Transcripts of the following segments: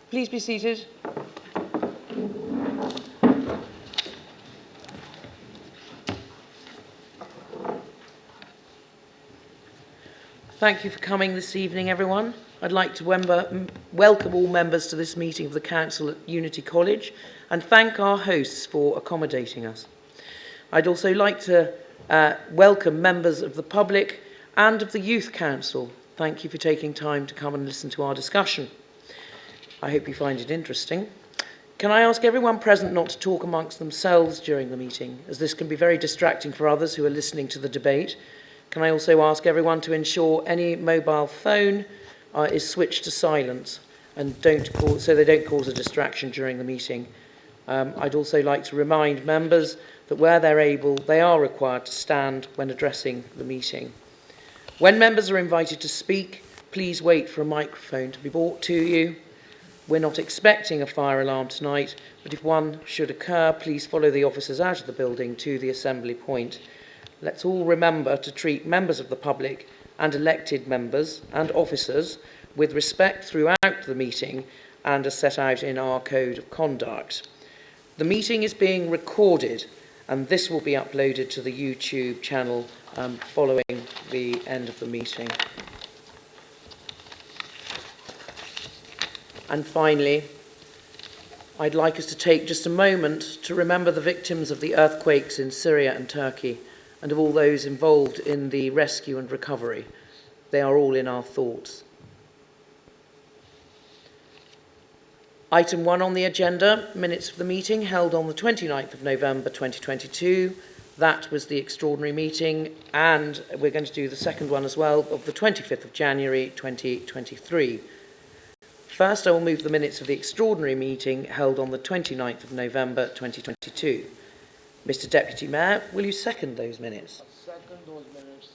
Please be seated. Thank you for coming this evening, everyone. I'd like to welcome all members to this meeting of the Council at Unity College and thank our hosts for accommodating us. I'd also like to welcome members of the public and of the Youth Council. Thank you for taking time to come and listen to our discussion. I hope you find it interesting. Can I ask everyone present not to talk amongst themselves during the meeting, as this can be very distracting for others who are listening to the debate. Can I also ask everyone to ensure any mobile phone is switched to silent and so they don't cause a distraction during the meeting. I'd also like to remind members that where they're able, they are required to stand when addressing the meeting. When members are invited to speak, please wait for a microphone to be brought to you. We're not expecting a fire alarm tonight, but if one should occur, please follow the officers out of the building to the assembly point. Let's all remember to treat members of the public and elected members and officers with respect throughout the meeting and as set out in our Code of Conduct. The meeting is being recorded and this will be uploaded to the YouTube channel following the end of the meeting. And finally, I'd like us to take just a moment to remember the victims of the earthquakes in Syria and Turkey and of all those involved in the rescue and recovery. They are all in our thoughts. Item 1 on the agenda, minutes of the meeting held on the 29th of November 2022. That was the extraordinary meeting, and we're going to do the second one as well, of the 25th of January 2023. First, I will move the minutes of the extraordinary meeting held on the 29th of November 2022. Mr. Deputy Mayor, will you second those minutes? I second those minutes.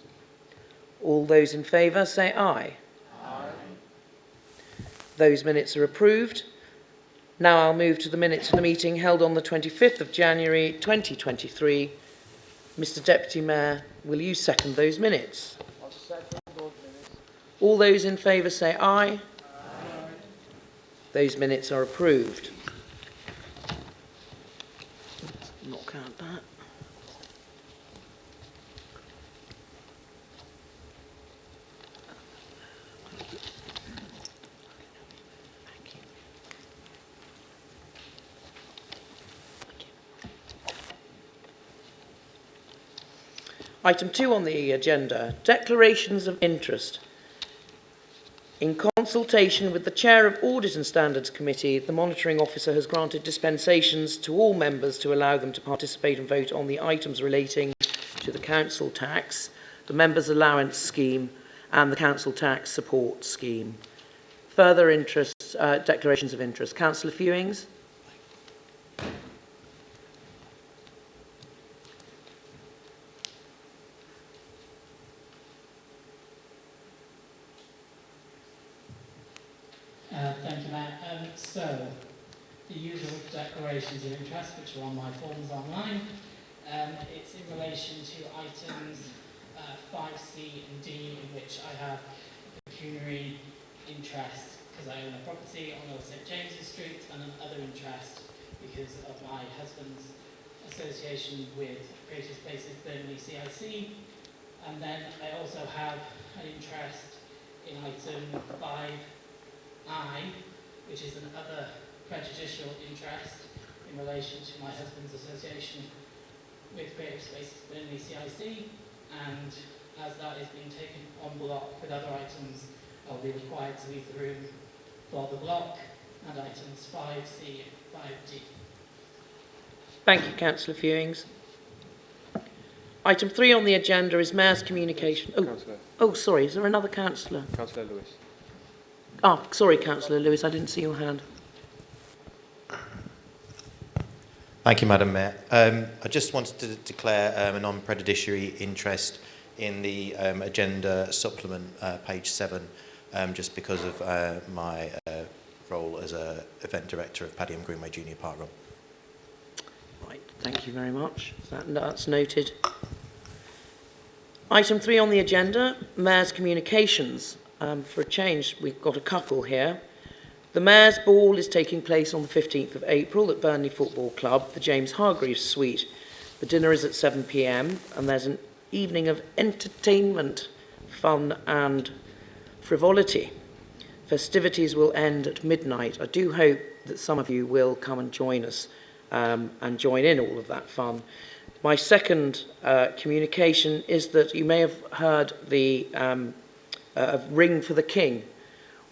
All those in favour say aye. Aye. Those minutes are approved. Now I'll move to the minutes of the meeting held on the 25th of January 2023. Mr. Deputy Mayor, will you second those minutes? I second those minutes. All those in favour say aye. Aye. Those minutes are approved. Not count that. Item 2 on the agenda, declarations of interest. In consultation with the Chair of Audit and Standards Committee, the Monitoring Officer has granted dispensations to all members to allow them to participate and vote on the items relating to the Council Tax, the Members' Allowance Scheme and the Council Tax Support Scheme. Further declarations of interest. Councillor Fewings. Thank you, Matt. So, the usual declarations of interest, which are on my forms online. It's in relation to items 5C and D, in which I have a pecuniary interest because I own a property on Old St James's Street, and another interest because of my husband's association with Creative Spaces Burnley CIC. And then I also have an interest in item 5I, which is another prejudicial interest in relation to my husband's association with Creative Spaces Burnley CIC, and as that is being taken on block with other items, I'll be required to leave the room for the block and items 5C and 5D. Thank you, Councillor Fewings. Item 3 on the agenda is Mayor's communication. Oh, sorry, is there another councillor? Councillor Lewis. Oh, sorry, Councillor Lewis, I didn't see your hand. Thank you, Madam Mayor. I just wanted to declare a non-prejudiciary interest in the agenda supplement, page 7, just because of my role as an event director of Padiham Greenway Junior Park Run. Right, thank you very much. That's noted. Item 3 on the agenda, Mayor's communications. For a change, we've got a couple here. The Mayor's Ball is taking place on the 15th of April at Burnley Football Club, the James Hargreaves Suite. The dinner is at 7 p.m. and there's an evening of entertainment, fun and frivolity. Festivities will end at midnight. I do hope that some of you will come and join us and join in all of that fun. My second communication is that you may have heard the Ring for the King,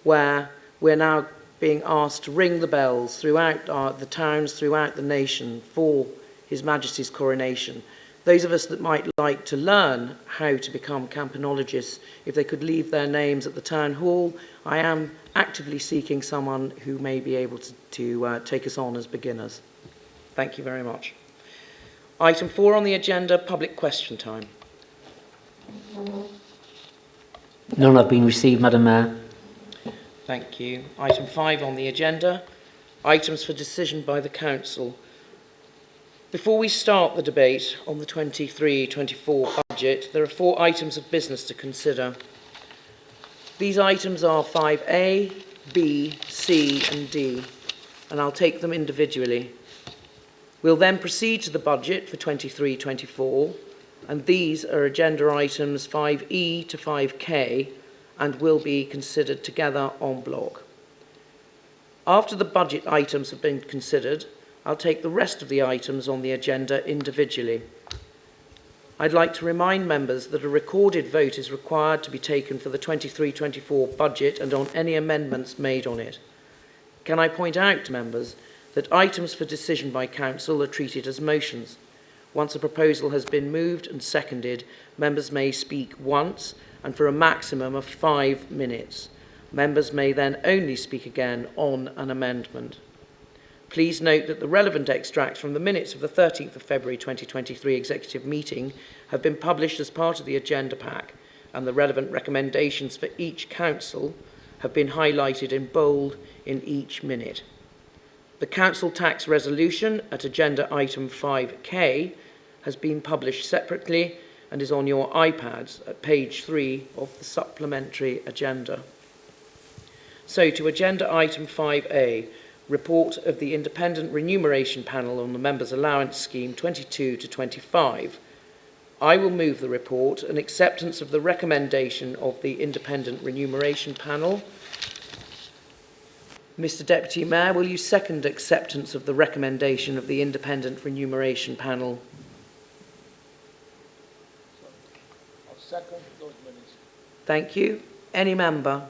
where we're now being asked to ring the bells throughout the towns, throughout the nation for His Majesty's coronation. Those of us that might like to learn how to become campanologists, if they could leave their names at the town hall, I am actively seeking someone who may be able to take us on as beginners. Thank you very much. Item 4 on the agenda, public question time. None have been received, Madam Mayor. Thank you. Item 5 on the agenda, items for decision by the Council. Before we start the debate on the 23-24 budget, there are 4 items of business to consider. These items are 5A, B, C and D, and I'll take them individually. We'll then proceed to the budget for 23-24, and these are agenda items 5E to 5K and will be considered together en bloc. After the budget items have been considered, I'll take the rest of the items on the agenda individually. I'd like to remind members that a recorded vote is required to be taken for the 23-24 budget and on any amendments made on it. Can I point out to members that items for decision by Council are treated as motions. Once a proposal has been moved and seconded, members may speak once and for a maximum of 5 minutes. Members may then only speak again on an amendment. Please note that the relevant extracts from the minutes of the 13th of February 2023 executive meeting have been published as part of the agenda pack, and the relevant recommendations for each council have been highlighted in bold in each minute. The council tax resolution at agenda item 5K has been published separately and is on your iPads at page 3 of the supplementary agenda. So to agenda item 5A, report of the Independent Remuneration Panel on the Members' Allowance Scheme 22 to 25. I will move the report and acceptance of the recommendation of the Independent Remuneration Panel. Mr. Deputy Mayor, will you second acceptance of the recommendation of the Independent Remuneration Panel? I'll second those minutes. Thank you. Any member?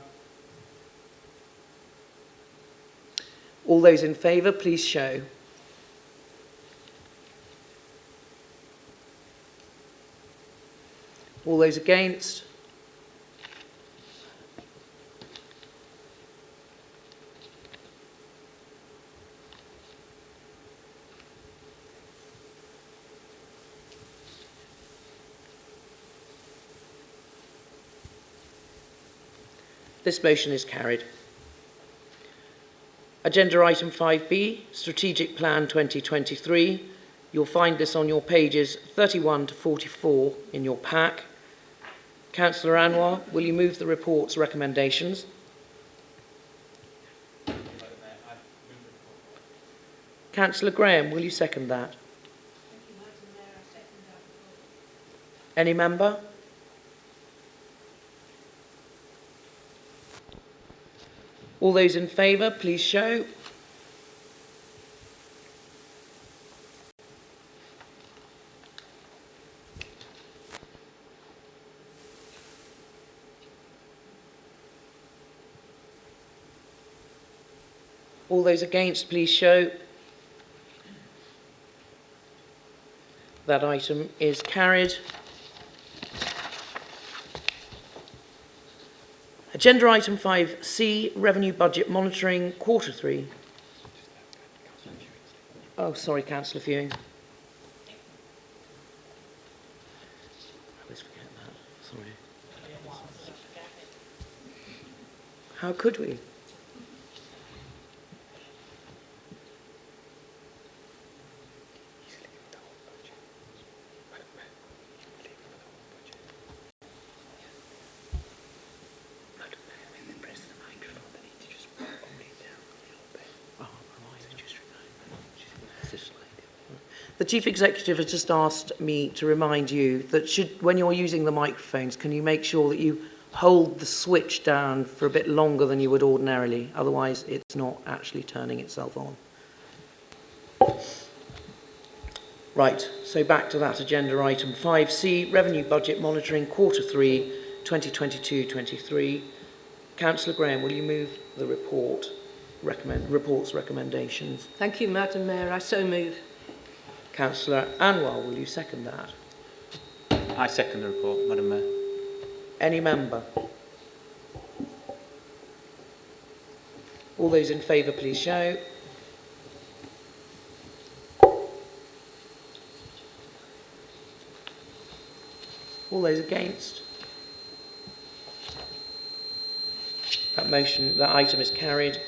All those in favour, please show. All those against? This motion is carried. Agenda item 5B, Strategic Plan 2023. You'll find this on your pages 31 to 44 in your pack. Councillor Anwar, will you move the report's recommendations? Councillor Graham, will you second that? Any member? All those in favour, please show. All those against, please show. That item is carried. Agenda item 5C, Revenue Budget Monitoring, Quarter 3. Oh, sorry, Councillor Fewing. I always forget that, sorry. How could we? The Chief Executive has just asked me to remind you that when you're using the microphones, can you make sure that you hold the switch down for a bit longer than you would ordinarily, otherwise it's not actually turning itself on. Right, so back to that agenda item 5C, Revenue Budget Monitoring, Quarter 3, 2022-23. Councillor Graham, will you move the report's recommendations? Thank you, Madam Mayor. I so move. Councillor Anwar, will you second that? I second the report, Madam Mayor. Any member? All those in favour, please show. All those against? That item is carried.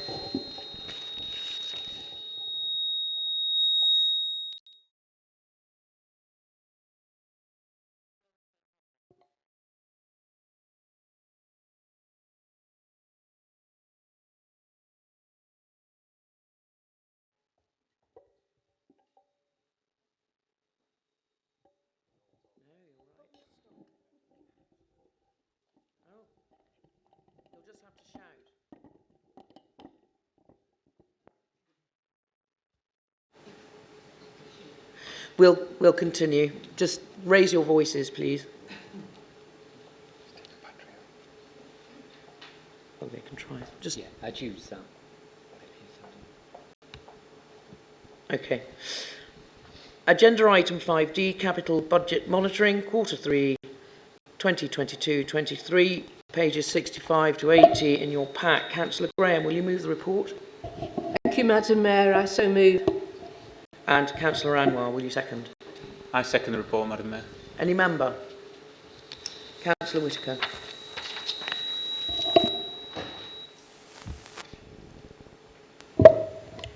You'll just have to shout. We'll continue. Just raise your voices, please. Oh, they can try. Just Yeah, I'd use that. okay. Agenda item 5D, Capital Budget Monitoring, Quarter 3, 2022-23, pages 65 to 80 in your pack. Councillor Graham, will you move the report? Thank you, Madam Mayor. I so move. And Councillor Anwar, will you second? I second the report, Madam Mayor. Any member? Councillor Whitaker.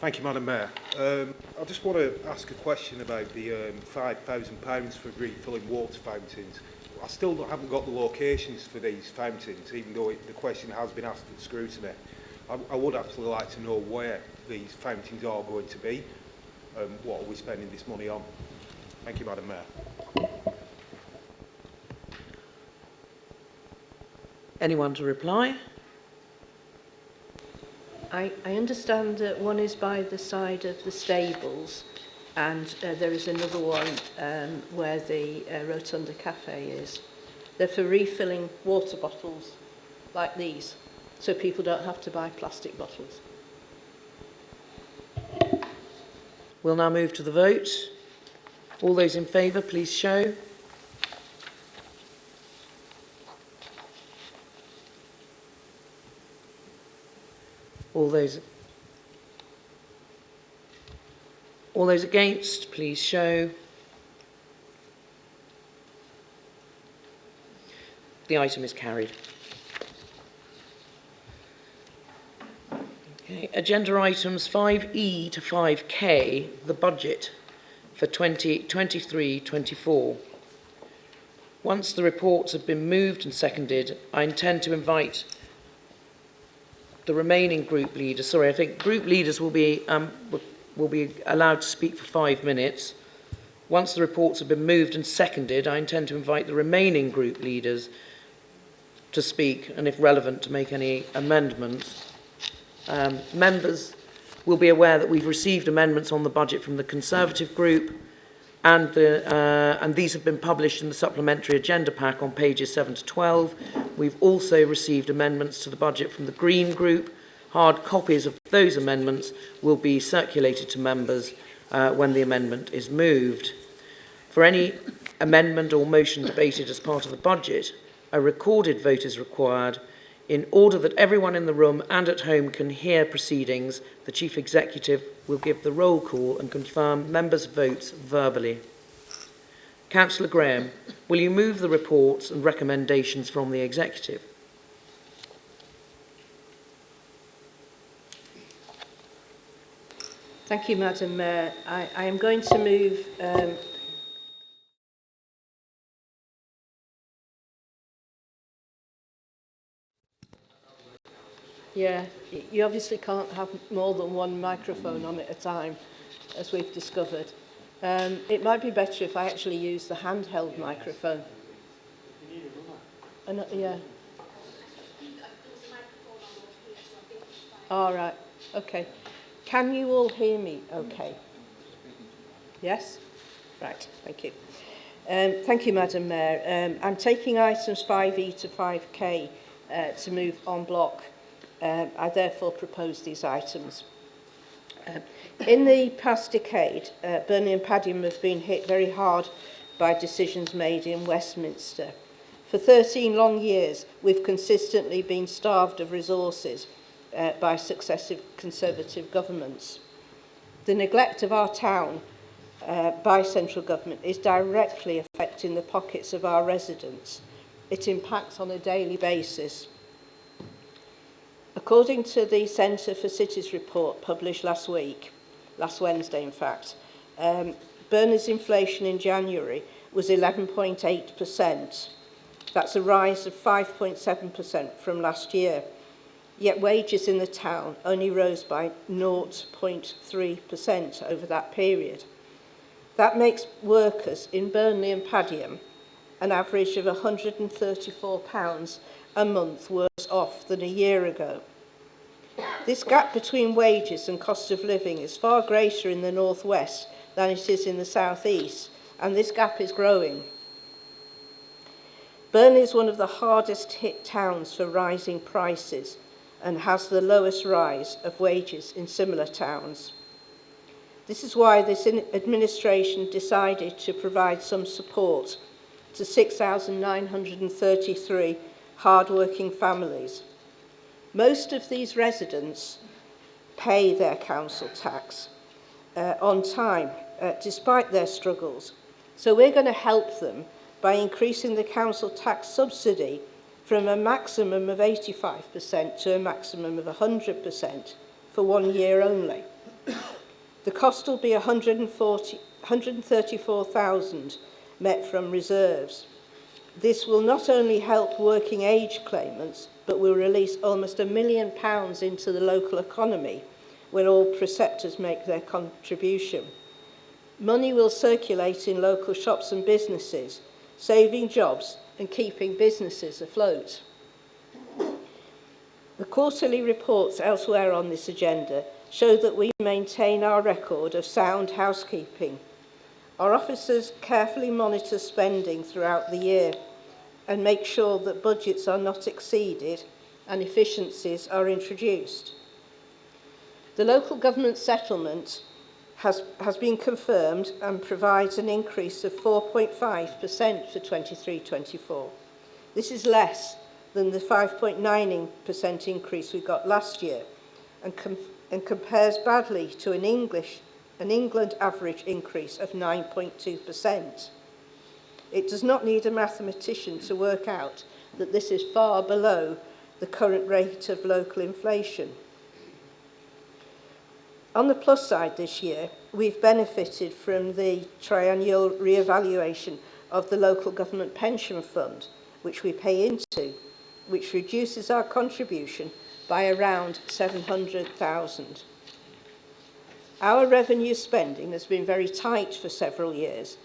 Thank you, Madam Mayor. I just want to ask a question about the £5,000 for refilling water fountains. I still haven't got the locations for these fountains, even though the question has been asked at scrutiny. I would actually like to know where these fountains are going to be. What are we spending this money on? Thank you, Madam Mayor. Anyone to reply? I understand that one is by the side of the stables, and there is another one where the Rotunda Cafe is. They're for refilling water bottles like these, so people don't have to buy plastic bottles. We'll now move to the vote. All those in favour, please show. All those against, please show. The item is carried. Okay. Agenda items 5E to 5K, the budget for 2023-24. Once the reports have been moved and seconded, I intend to invite the remaining group leaders. Sorry, I think group leaders will be allowed to speak for 5 minutes. Once the reports have been moved and seconded, I intend to invite the remaining group leaders to speak, and if relevant, to make any amendments. Members will be aware that we've received amendments on the budget from the Conservative group, and these have been published in the supplementary agenda pack on pages 7 to 12. We've also received amendments to the budget from the Green group. Hard copies of those amendments will be circulated to members when the amendment is moved. For any amendment or motion debated as part of the budget, a recorded vote is required. In order that everyone in the room and at home can hear proceedings, the Chief Executive will give the roll call and confirm members' votes verbally. Councillor Graham, will you move the reports and recommendations from the Executive? Thank you, Madam Mayor. I am going to move yeah, you obviously can't have more than one microphone on at a time, as we've discovered. It might be better if I actually use the handheld microphone. Yeah. All right. Okay. Can you all hear me okay? Yes? Right. Thank you. Thank you, Madam Mayor. I'm taking items 5E to 5K to move en bloc. I therefore propose these items. In the past decade, Burnley and Padiham have been hit very hard by decisions made in Westminster. For 13 long years, we've consistently been starved of resources by successive Conservative governments. The neglect of our town by central government is directly affecting the pockets of our residents. It impacts on a daily basis. According to the Centre for Cities report published last Wednesday in fact, Burnley's inflation in January was 11.8%. That's a rise of 5.7% from last year. Yet wages in the town only rose by 0.3% over that period. That makes workers in Burnley and Padiham an average of £134 a month worse off than a year ago. This gap between wages and cost of living is far greater in the northwest than it is in the southeast, and this gap is growing. Burnley is one of the hardest hit towns for rising prices and has the lowest rise of wages in similar towns. This is why this administration decided to provide some support to 6,933 hard-working families. Most of these residents pay their council tax on time, despite their struggles. So we're going to help them by increasing the council tax subsidy from a maximum of 85% to a maximum of 100% for 1 year only. The cost will be £134,000 met from reserves. This will not only help working age claimants, but will release almost £1 million into the local economy when all preceptors make their contribution. Money will circulate in local shops and businesses, saving jobs and keeping businesses afloat. The quarterly reports elsewhere on this agenda show that we maintain our record of sound housekeeping. Our officers carefully monitor spending throughout the year and make sure that budgets are not exceeded and efficiencies are introduced. The local government settlement has been confirmed and provides an increase of 4.5% for 23-24. This is less than the 5.9% increase we got last year and compares badly to an England average increase of 9.2%. It does not need a mathematician to work out that this is far below the current rate of local inflation. On the plus side this year, we've benefited from the triennial re-evaluation of the local government pension fund, which we pay into, which reduces our contribution by around 700,000. Our revenue spending has been very tight for several years,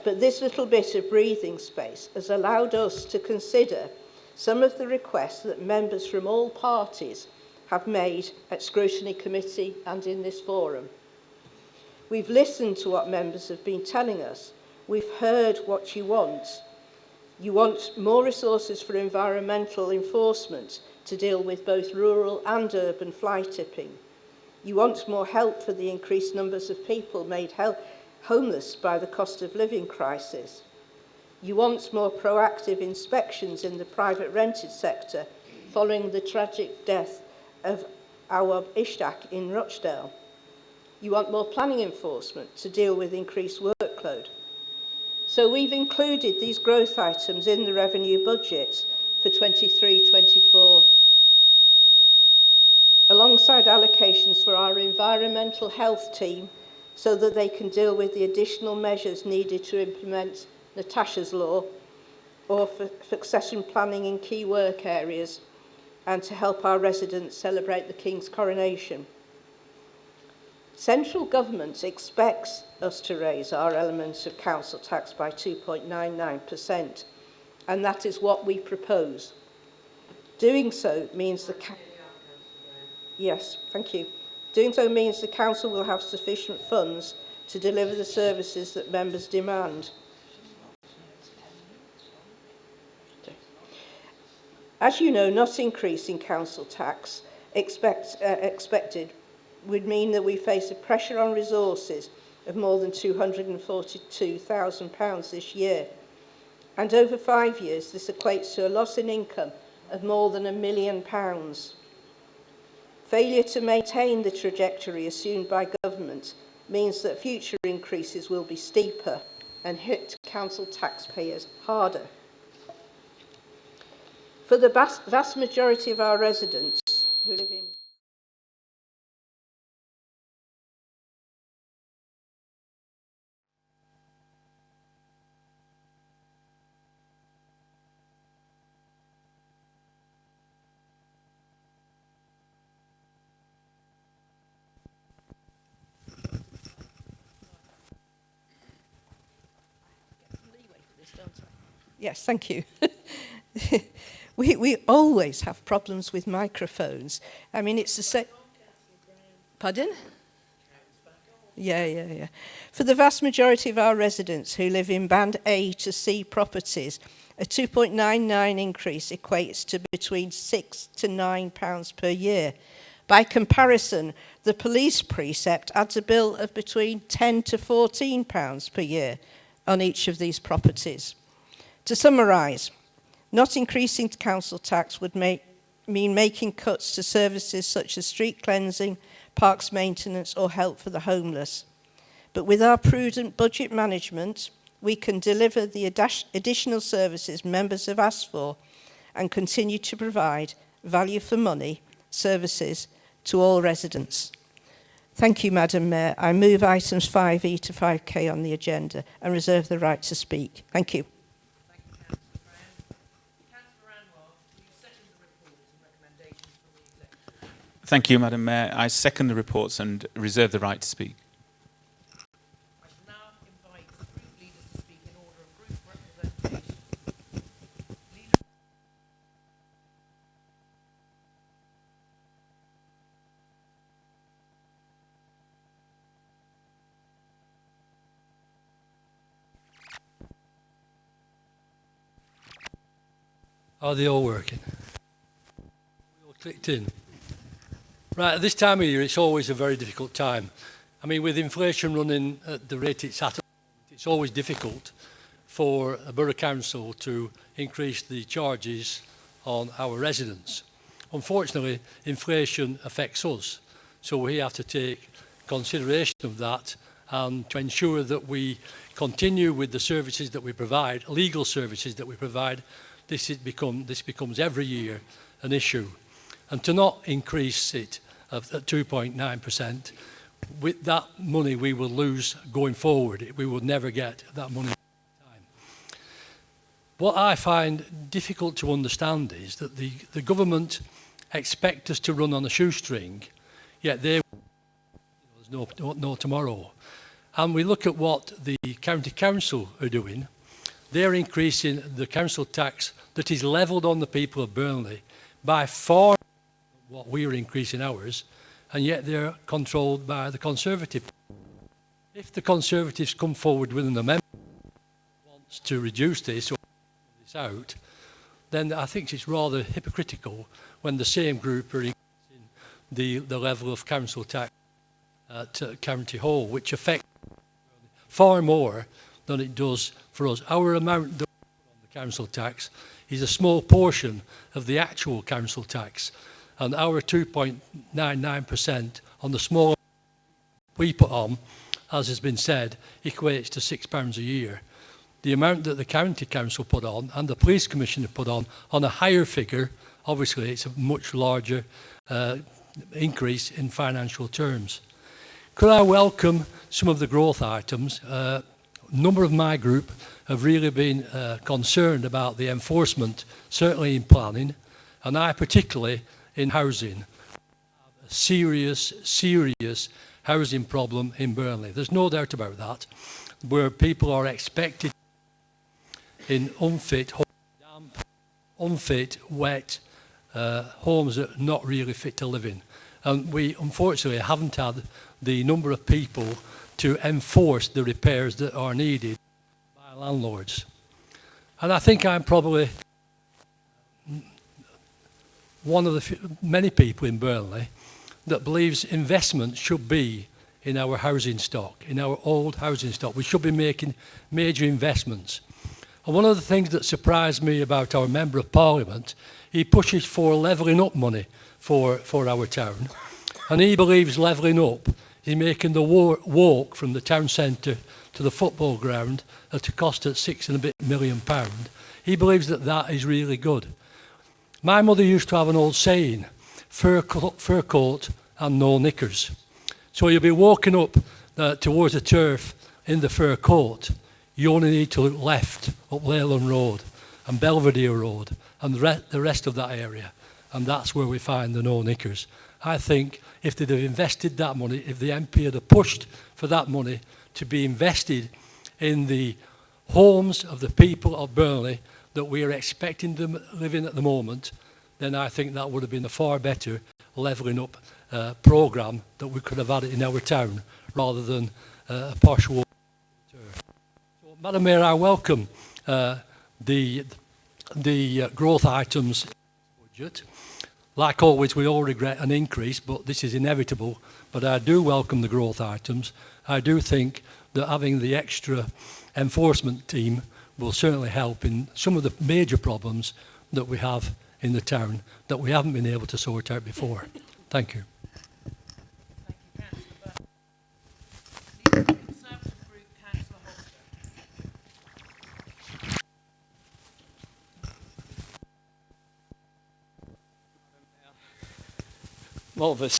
but this little bit of breathing space has allowed us to consider some of the requests that members from all parties have made at Scrutiny Committee and in this forum. We've listened to what members have been telling us. We've heard what you want. You want more resources for environmental enforcement to deal with both rural and urban fly tipping. You want more help for the increased numbers of people made homeless by the cost of living crisis. You want more proactive inspections in the private rented sector following the tragic death of Awab Ishtak in Rochdale. You want more planning enforcement to deal with increased workload. So we've included these growth items in the revenue budget for 23-24, alongside allocations for our environmental health team so that they can deal with the additional measures needed to implement Natasha's law or for succession planning in key work areas and to help our residents celebrate the King's coronation. Central government expects us to raise our elements of council tax by 2.99%, and that is what we propose. Doing so means Yes, thank you. Doing so means the council will have sufficient funds to deliver the services that members demand. As you know, not increasing council tax expected would mean that we face a pressure on resources of more than £242,000 this year. And over 5 years, this equates to a loss in income of more than £1 million. Failure to maintain the trajectory assumed by government means that future increases will be steeper and hit council taxpayers harder. For the vast majority of our residents who live in Yes, thank you. We always have problems with microphones. I mean, it's the same. Pardon? Yeah. For the vast majority of our residents who live in Band A to C properties, a 2.99 increase equates to between £6 to £9 per year. By comparison, the police precept adds a bill of between £10 to £14 per year on each of these properties. To summarise, not increasing council tax would mean making cuts to services such as street cleansing, parks maintenance or help for the homeless. But with our prudent budget management, we can deliver the additional services members have asked for and continue to provide value for money services to all residents. Thank you, Madam Mayor. I move items 5E to 5K on the agenda and reserve the right to speak. Thank you. Thank you, Madam Mayor. I second the reports and reserve the right to speak. I shall now invite the group leaders to speak in order of group representation. Are they all working? We all clicked in. Right, at this time of year, it's always a very difficult time. I mean, with inflation running at the rate it's at, it's always difficult for a borough council to increase the charges on our residents. Unfortunately, inflation affects us, so we have to take consideration of that and to ensure that we continue with the services that we provide, legal services that we provide. This becomes every year an issue. And to not increase it at 2.9%, with that money we will lose going forward. We will never get that money. What I find difficult to understand is that the government expect us to run on a shoestring, yet there's no tomorrow. And we look at what the county council are doing. They're increasing the council tax that is levelled on the people of Burnley by far what we are increasing ours, and yet they're controlled by the Conservative. If the Conservatives come forward with an amendment that wants to reduce this or this out, then I think it's rather hypocritical when the same group are increasing the level of council tax at County Hall, which affects far more than it does for us. Our amount that we put on the council tax is a small portion of the actual council tax. And our 2.99% on the small we put on, as has been said, equates to £6 a year. The amount that the county council put on and the police commissioner put on a higher figure, obviously it's a much larger increase in financial terms. Could I welcome some of the growth items? A number of my group have really been concerned about the enforcement, certainly in planning, and I particularly in housing. a serious housing problem in Burnley. There's no doubt about that, where people are expected in unfit, damp, unfit, wet homes that are not really fit to live in. And we unfortunately haven't had the number of people to enforce the repairs that are needed by landlords. And I think I'm probably one of the many people in Burnley that believes investment should be in our housing stock, in our old housing stock. We should be making major investments. And one of the things that surprised me about our Member of Parliament, he pushes for levelling up money for our town. And he believes levelling up is making the walk from the town centre to the football ground at a cost of £6 and a bit million. He believes that that is really good. My mother used to have an old saying, fur coat and no knickers. So you'll be walking up towards the turf in the fur coat. You only need to look left up Leyland Road and Belvedere Road and the rest of that area. And that's where we find the no knickers. I think if they'd have invested that money, if the MP had pushed for that money to be invested in the homes of the people of Burnley that we are expecting them living at the moment, then I think that would have been a far better levelling up programme that we could have had in our town rather than a posh walk. So, Madam Mayor, I welcome the growth items budget. Like always, we all regret an increase, but this is inevitable. But I do welcome the growth items. I do think that having the extra enforcement team will certainly help in some of the major problems that we have in the town that we haven't been able to sort out before. Thank you. Thank you, Councillor Burke. The Conservative Group, Councillor Hofstad. Well, this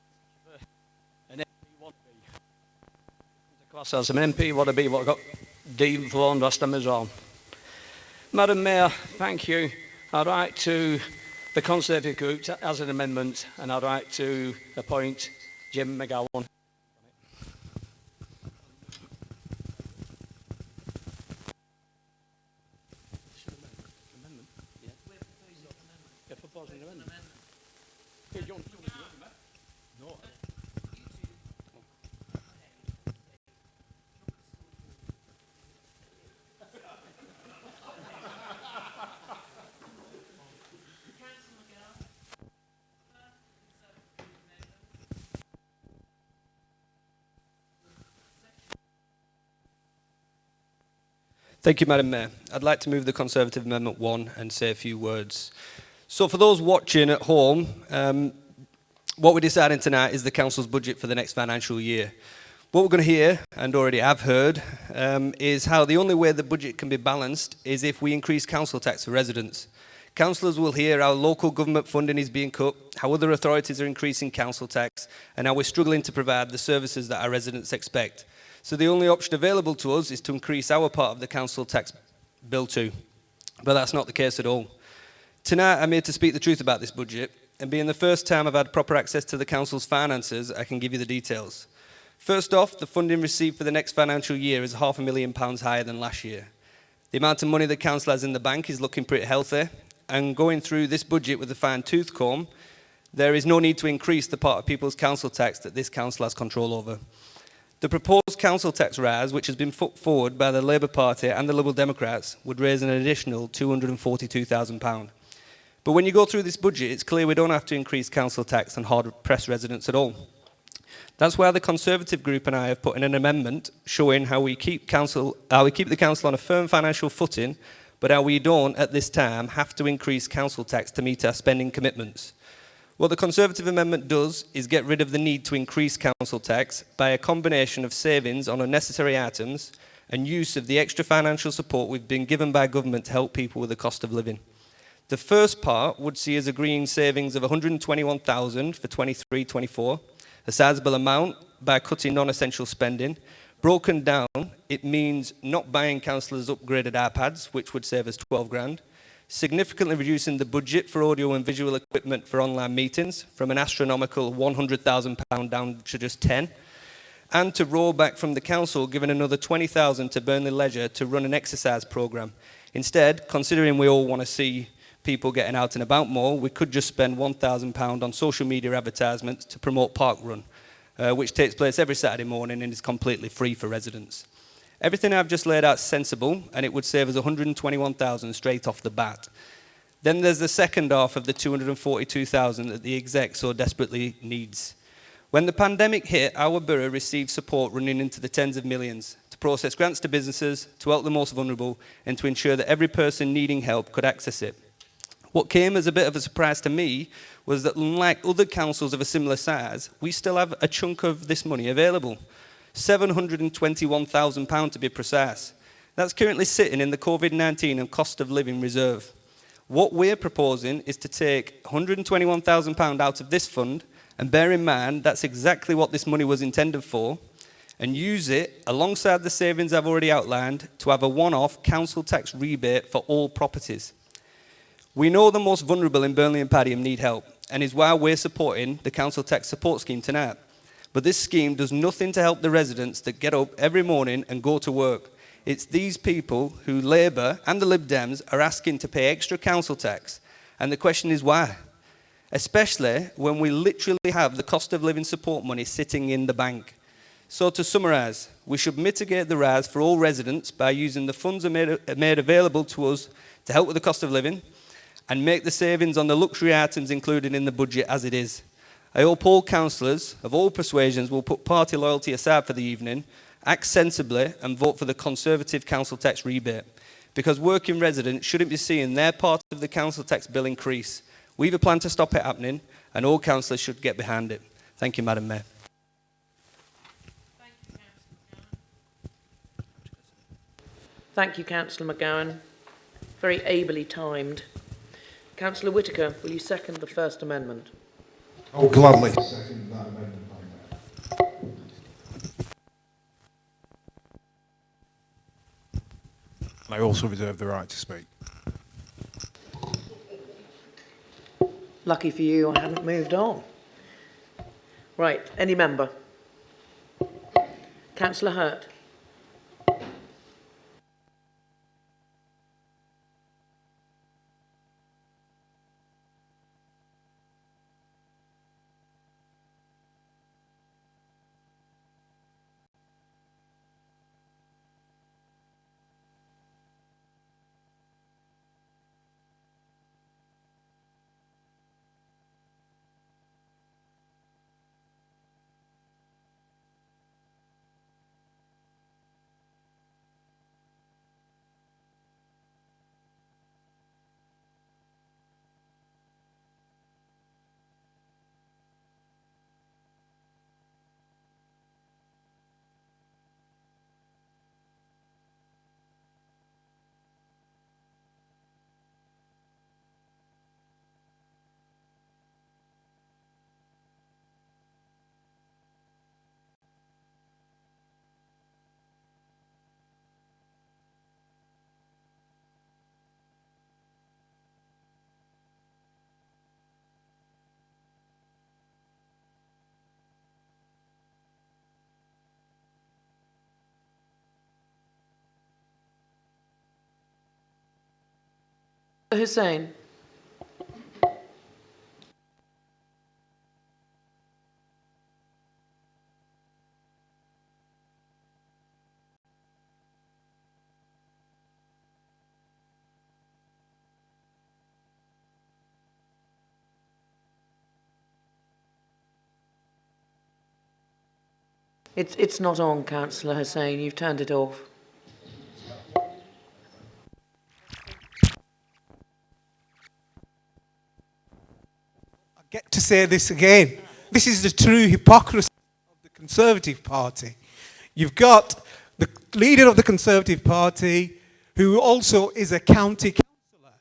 an MP want to be. Class as an MP want to be what got Dean Vaughan rest of them as well. Madam Mayor, thank you. I'd like to the Conservative Group as an amendment, and I'd like to appoint Jim McGowan. Thank you, Madam Mayor. I'd like to move the Conservative Amendment 1 and say a few words. So for those watching at home, what we're deciding tonight is the Council's budget for the next financial year. What we're going to hear, and already have heard, is how the only way the budget can be balanced is if we increase council tax for residents. Councillors will hear how local government funding is being cut, how other authorities are increasing council tax, and how we're struggling to provide the services that our residents expect. So the only option available to us is to increase our part of the council tax bill too. But that's not the case at all. Tonight I'm here to speak the truth about this budget, and being the first time I've had proper access to the council's finances, I can give you the details. First off, the funding received for the next financial year is £500,000 higher than last year. The amount of money the council has in the bank is looking pretty healthy, and going through this budget with a fine-tooth comb, there is no need to increase the part of people's council tax that this council has control over. The proposed council tax rise, which has been put forward by the Labour Party and the Liberal Democrats, would raise an additional £242,000. But when you go through this budget, it's clear we don't have to increase council tax on hard-pressed residents at all. That's why the Conservative Group and I have put in an amendment showing how we keep the council on a firm financial footing, but how we don't, at this time, have to increase council tax to meet our spending commitments. What the Conservative Amendment does is get rid of the need to increase council tax by a combination of savings on unnecessary items and use of the extra financial support we've been given by government to help people with the cost of living. The first part would see us agreeing savings of £121,000 for 23-24, a sizable amount by cutting non-essential spending. Broken down, it means not buying councillors upgraded iPads, which would save us £12,000, significantly reducing the budget for audio and visual equipment for online meetings from an astronomical £100,000 down to just 10, and to roll back from the council giving another 20,000 to Burnley Leisure to run an exercise programme. Instead, considering we all want to see people getting out and about more, we could just spend £1,000 on social media advertisements to promote Park Run, which takes place every Saturday morning and is completely free for residents. Everything I've just laid out is sensible, and it would save us £121,000 straight off the bat. Then there's the second half of the £242,000 that the exec so desperately needs. When the pandemic hit, our borough received support running into the tens of millions to process grants to businesses, to help the most vulnerable, and to ensure that every person needing help could access it. What came as a bit of a surprise to me was that unlike other councils of a similar size, we still have a chunk of this money available. £721,000 to be precise. That's currently sitting in the COVID-19 and cost of living reserve. What we're proposing is to take £121,000 out of this fund, and bear in mind that's exactly what this money was intended for, and use it alongside the savings I've already outlined to have a one-off council tax rebate for all properties. We know the most vulnerable in Burnley and Padiham need help, and is why we're supporting the council tax support scheme tonight. But this scheme does nothing to help the residents that get up every morning and go to work. It's these people who Labour and the Lib Dems are asking to pay extra council tax. And the question is why? Especially when we literally have the cost of living support money sitting in the bank. So to summarise, we should mitigate the rise for all residents by using the funds made available to us to help with the cost of living, and make the savings on the luxury items included in the budget as it is. I hope all councillors of all persuasions will put party loyalty aside for the evening, act sensibly and vote for the Conservative council tax rebate, because working residents shouldn't be seeing their part of the council tax bill increase. We have a plan to stop it happening, and all councillors should get behind it. Thank you, Madam Mayor. Thank you, Councillor McGowan. Very ably timed. Councillor Whitaker, will you second the First Amendment? Oh, gladly. Second that amendment, Madam Mayor. I also reserve the right to speak. Lucky for you, I haven't moved on. Right, any member? Councillor Hurt. Hussain. It's not on, Councillor Hussain. You've turned it off. Get to say this again. This is the true hypocrisy of the Conservative Party. You've got the leader of the Conservative Party who also is a county councillor.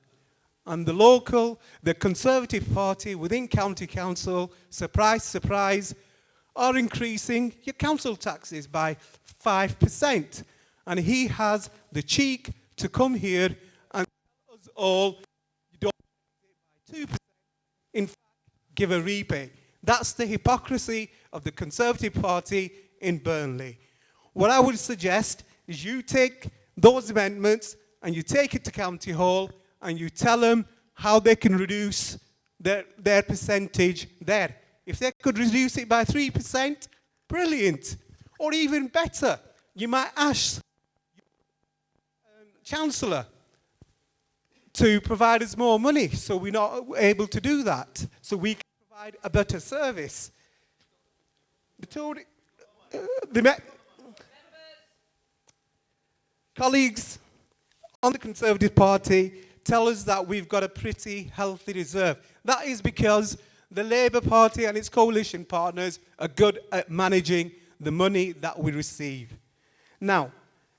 And the Conservative Party within county council, surprise, surprise, are increasing your council taxes by 5%. And he has the cheek to come here and tell us all 2%, in fact, give a rebate. That's the hypocrisy of the Conservative Party in Burnley. What I would suggest is you take those amendments and you take it to County Hall and you tell them how they can reduce their percentage there. If they could reduce it by 3%, brilliant. Or even better, you might ask Chancellor to provide us more money, so we're not able to do that, so we can provide a better service. Colleagues on the Conservative Party tell us that we've got a pretty healthy reserve. That is because the Labour Party and its coalition partners are good at managing the money that we receive. Now,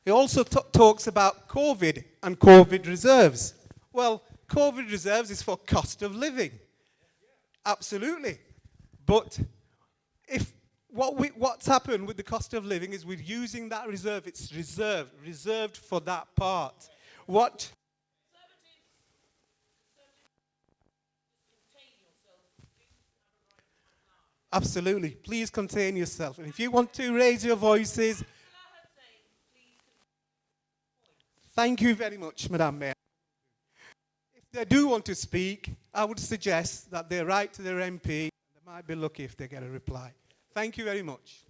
it also talks about COVID and COVID reserves. Well, COVID reserves is for cost of living. Absolutely. But if what's happened with the cost of living is we're using that reserve. It's reserved for that part. What? Absolutely. Please contain yourself. And if you want to raise your voices, thank you very much, Madam Mayor. If they do want to speak, I would suggest that they write to their MP. They might be lucky if they get a reply. Thank you very much.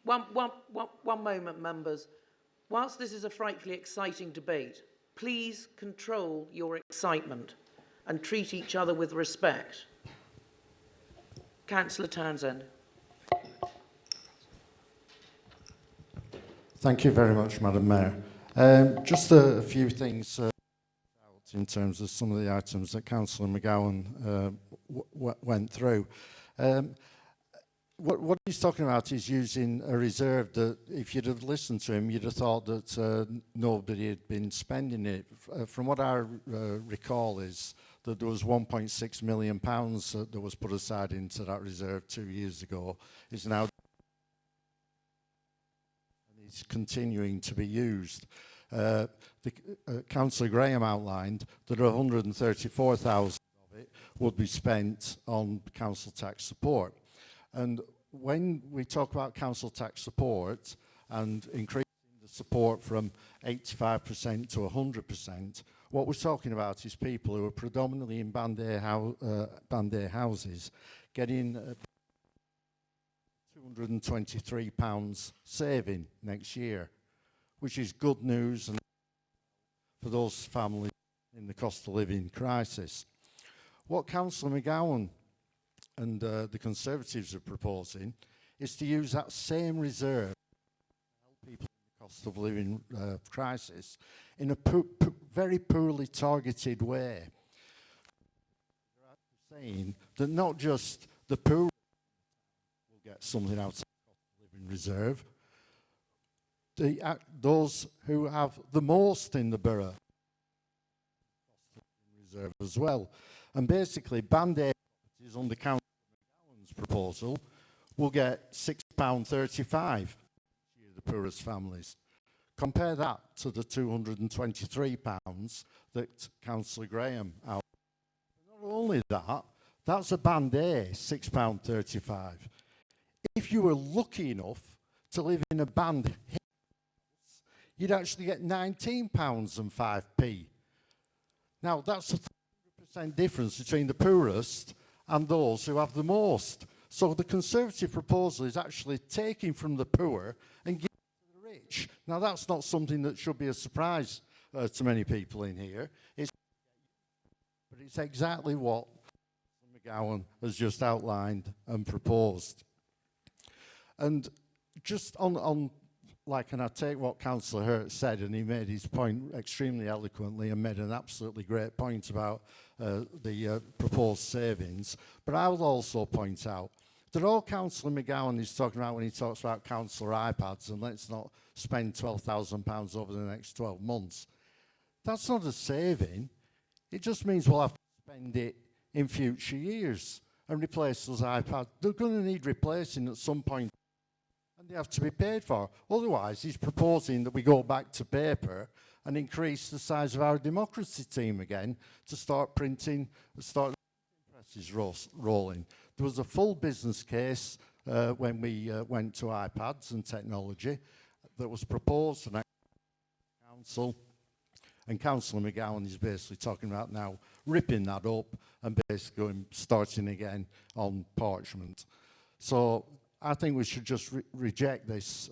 One moment, members. Whilst this is a frightfully exciting debate, please control your excitement and treat each other with respect. Councillor Townsend. Thank you very much, Madam Mayor. Just a few things in terms of some of the items that Councillor McGowan went through. What he's talking about is using a reserve that, if you'd have listened to him, you'd have thought that nobody had been spending it. From what I recall is that there was £1.6 million that was put aside into that reserve 2 years ago. It's now it's continuing to be used. Councillor Graham outlined that 134,000 of it would be spent on council tax support. And when we talk about council tax support and increasing the support from 85% to 100%, what we're talking about is people who are predominantly in Band A houses getting £223 saving next year, which is good news and for those families in the cost of living crisis. What Councillor McGowan and the Conservatives are proposing is to use that same reserve to help people in the cost of living crisis in a very poorly targeted way. They're saying that not just the poor will get something out of the cost of living reserve, those who have the most in the borough cost of living reserve as well. And basically, Band A properties under Councillor McGowan's proposal will get £6.35 to the poorest families. Compare that to the £223 that Councillor Graham outlined. Not only that, that's a Band A, £6.35. If you were lucky enough to live in a Band A, you'd actually get £19.05. Now, that's a 300% difference between the poorest and those who have the most. So the Conservative proposal is actually taking from the poor and giving to the rich. Now, that's not something that should be a surprise to many people in here. But it's exactly what McGowan has just outlined and proposed. And just on and I take what Councillor Hurt said, and he made his point extremely eloquently and made an absolutely great point about the proposed savings. But I will also point out that all Councillor McGowan is talking about when he talks about councillor iPads and let's not spend £12,000 over the next 12 months. That's not a saving. It just means we'll have to spend it in future years. and replace those iPads. They're going to need replacing at some point, and they have to be paid for. Otherwise, he's proposing that we go back to paper and increase the size of our democracy team again to start printing, start presses rolling. There was a full business case when we went to iPads and technology that was proposed to the council, and Councillor McGowan is basically talking about now ripping that up and basically starting again on parchment. So I think we should just reject this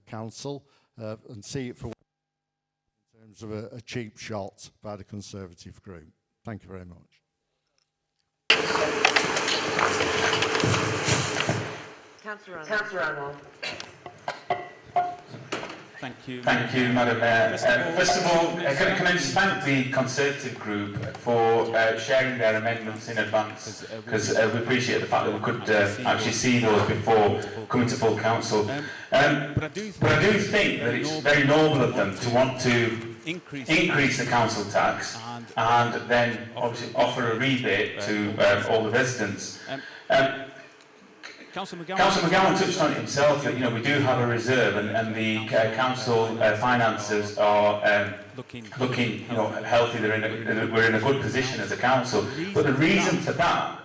council and see it for in terms of a cheap shot by the Conservative group. Thank you very much. Councillor Anwar. Thank you, Madam Mayor. First of all, can I just thank the Conservative group for sharing their amendments in advance, because we appreciate the fact that we could actually see those before coming to full council. But I do think that it's very noble of them to want to increase the council tax and then obviously offer a rebate to all the residents. Councillor McGowan touched on it himself that, you know, we do have a reserve and the council finances are looking, you know, healthy. We're in a good position as a council. But the reason for that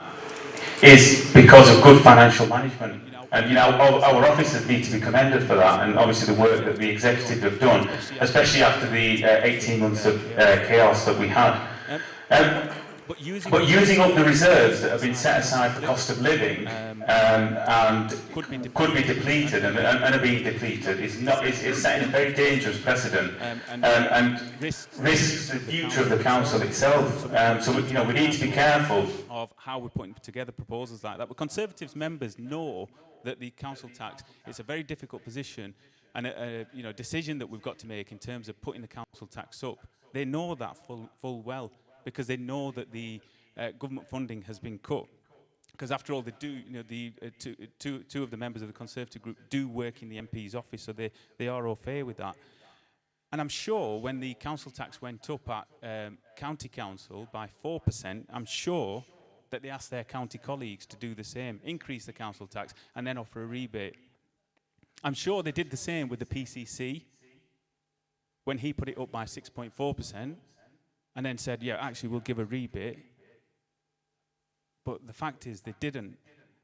is because of good financial management. And, you know, our officers need to be commended for that, and obviously the work that the executive have done, especially after the 18 months of chaos that we had. But using up the reserves that have been set aside for cost of living and could be depleted and are being depleted is setting a very dangerous precedent and risks the future of the council itself. So you know, we need to be careful of how we're putting together proposals like that. But Conservatives members know that the council tax is a very difficult position and a you know, decision that we've got to make in terms of putting the council tax up. They know that full well, because they know that the government funding has been cut. Because after all, they do, you know, the two of the members of the Conservative group do work in the MP's office, so they are au fait with that. And I'm sure when the council tax went up at county council by 4%, I'm sure that they asked their county colleagues to do the same, increase the council tax and then offer a rebate. I'm sure they did the same with the PCC when he put it up by 6.4%. And then said, yeah, actually, we'll give a rebate. But the fact is, they didn't.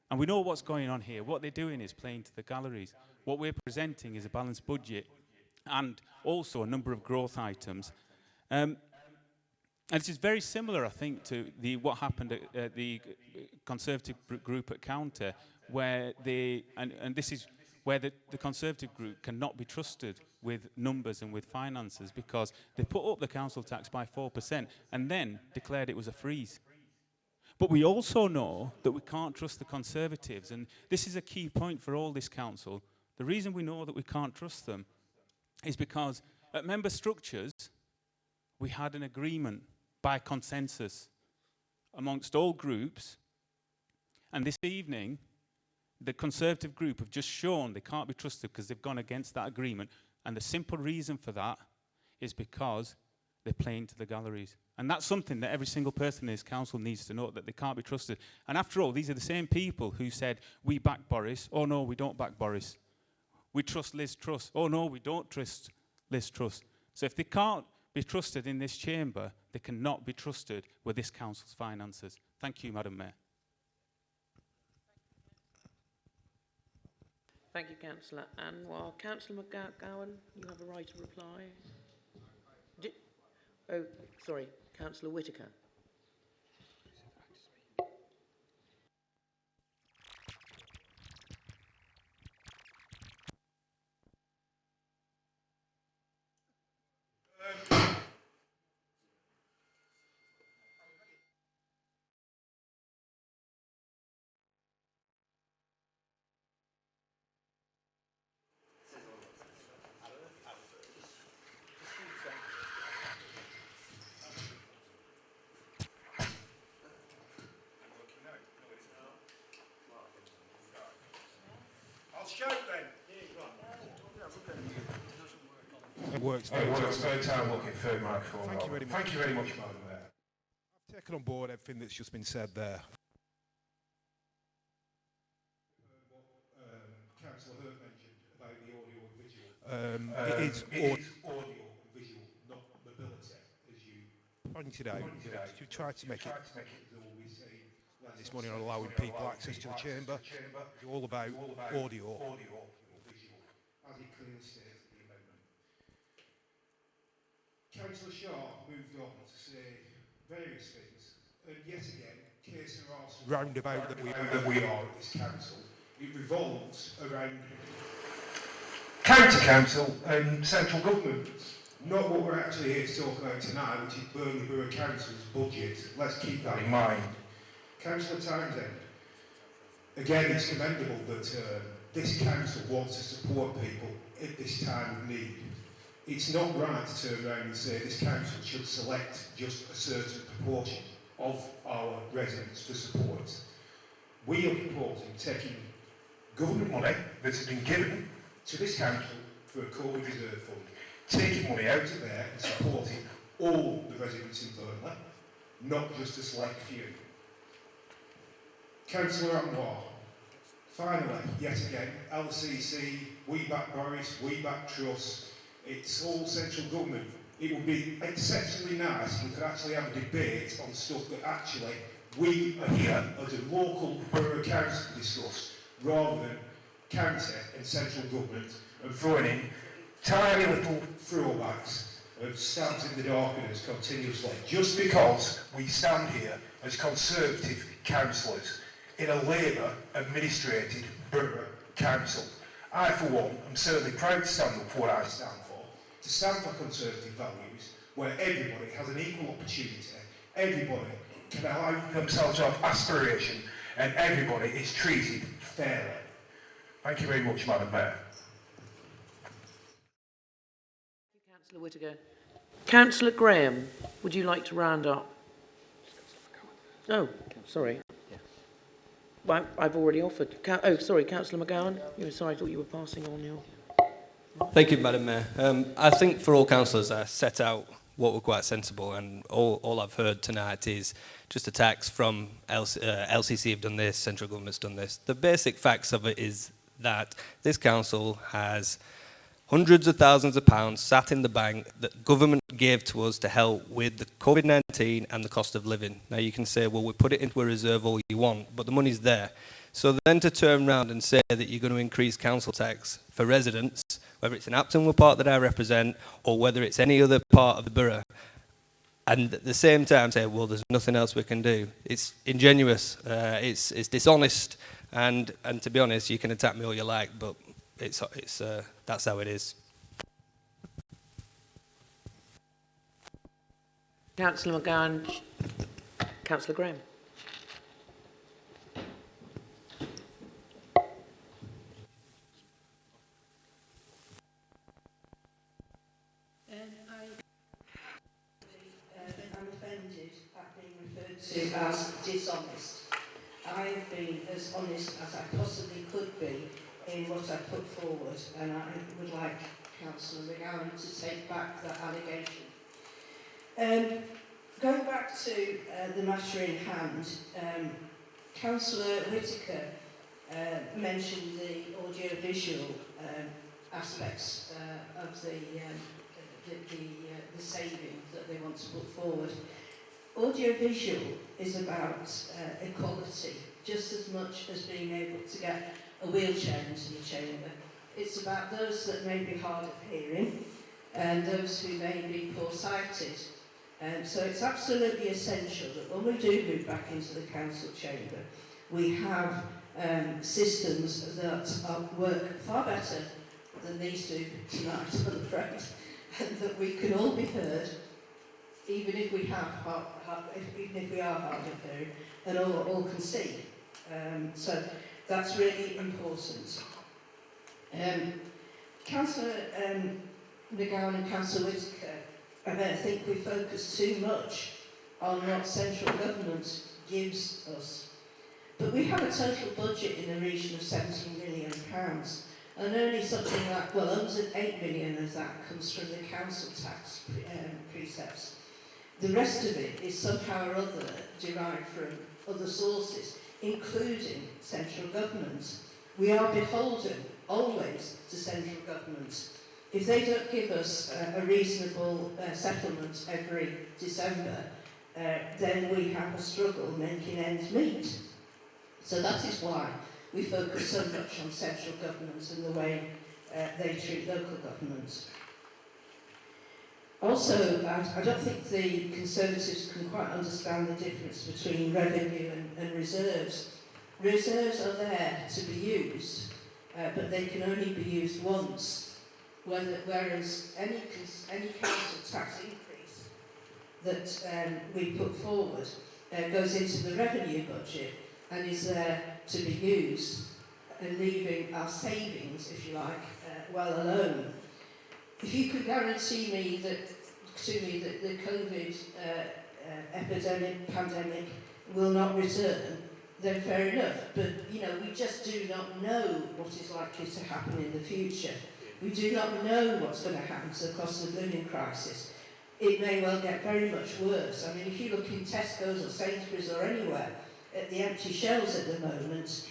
And we know what's going on here. What they're doing is playing to the galleries. What we're presenting is a balanced budget and also a number of growth items. And this is very similar, I think, to what happened at the Conservative group at Counter, where and this is where the Conservative group cannot be trusted with numbers and with finances, because they put up the council tax by 4% and then declared it was a freeze. But we also know that we can't trust the Conservatives, and this is a key point for all this council. The reason we know that we can't trust them is because at member structures, we had an agreement by consensus amongst all groups, and this evening, the Conservative group have just shown they can't be trusted because they've gone against that agreement. And the simple reason for that is because they're playing to the galleries. And that's something that every single person in this council needs to know, that they can't be trusted. And after all, these are the same people who said, we back Boris. Oh, no, we don't back Boris. We trust Liz Truss. Oh, no, we don't trust Liz Truss. So if they can't be trusted in this chamber, they cannot be trusted with this council's finances. Thank you, Madam Mayor. Thank you, Councillor Anwar. Councillor McGowan, you have a right to reply. Oh, sorry, Councillor Whitaker. It works very terrible. Okay, third microphone. Thank you very much, Madam Mayor. I've taken on board everything that's just been said there. It is audio and visual, not mobility, as you pointed out. You try to make it this money on allowing people access to the chamber. It's all about audio and visual, as it clearly states in the amendment. Councillor Shaw moved on to say various things, and yet again, case and arse roundabout that we are at this council, it revolves around county council and central government. Not what we're actually here to talk about tonight, which is Burnley Borough Council's budget. Let's keep that in mind. Councillor Townsend, again, it's commendable that this council wants to support people at this time of need. It's not right to turn around and say this council should select just a certain proportion of our residents to support. We are proposing taking government money that has been given to this council for a COVID reserve fund, taking money out of there and supporting all the residents in Burnley, not just a select few. Councillor Atmore, finally, yet again, LCC, We Back Boris, We Back Truss, it's all central government. It would be exceptionally nice if we could actually have a debate on stuff that actually we are here as a local borough council to discuss, rather than county and central government and throwing in tiny little throwbacks of stabs in the darkness continuously, just because we stand here as Conservative councillors in a Labour administrated borough council. I, for one, am certainly proud to stand up for what I stand for, to stand for Conservative values, where everybody has an equal opportunity, everybody can allow themselves to have aspiration, and everybody is treated fairly. Thank you very much, Madam Mayor. Councillor Whittaker. Councillor Graham, would you like to round up? Oh, sorry. Well, I've already offered. Sorry, Councillor McGowan. Sorry, I thought you were passing on your... Thank you, Madam Mayor. I think for all councillors, I set out what were quite sensible, and all I've heard tonight is just attacks from LCC have done this, central government's done this. The basic facts of it is that this council has hundreds of thousands of pounds sat in the bank that government gave to us to help with the COVID-19 and the cost of living. Now you can say, well, we put it into a reserve all you want, but the money's there. So then to turn around and say that you're going to increase council tax for residents, whether it's in Aptonwood Park that I represent, or whether it's any other part of the borough, and at the same time say, well, there's nothing else we can do. It's ingenuous, it's dishonest, and to be honest, you can attack me all you like, but that's how it is. Councillor McGowan. Councillor Graham. I'm offended at being referred to as dishonest. I've been as honest as I possibly could be in what I put forward, and I would like Councillor McGowan to take back that allegation. Going back to the matter in hand, Councillor Whittaker mentioned the audio-visual aspects of the saving that they want to put forward. Audio-visual is about equality, just as much as being able to get a wheelchair into the chamber. It's about those that may be hard of hearing and those who may be poor-sighted. So it's absolutely essential that when we do move back into the council chamber, we have systems that work far better than these do tonight, I'm afraid, and that we can all be heard, even if we are hard of hearing, and all can see. So that's really important. Councillor McGowan and Councillor Whittaker, I think we focus too much on what central government gives us. But we have a total budget in the region of £17 million, and only something like, well, under 8 million of that comes from the council tax precepts. The rest of it is somehow or other derived from other sources, including central government. We are beholden always to central government. If they don't give us a reasonable settlement every December, then we have a struggle making ends meet. So that is why we focus so much on central governments and the way they treat local governments. Also, I don't think the Conservatives can quite understand the difference between revenue and reserves. Reserves are there to be used, but they can only be used once, whereas any council tax increase that we put forward goes into the revenue budget and is there to be used, and leaving our savings, if you like, well alone. If you could guarantee me that the COVID pandemic will not return, then fair enough. But you know, we just do not know what is likely to happen in the future. We do not know what's going to happen to the cost of living crisis. It may well get very much worse. I mean, if you look in Tesco's or Sainsbury's or anywhere at the empty shelves at the moment,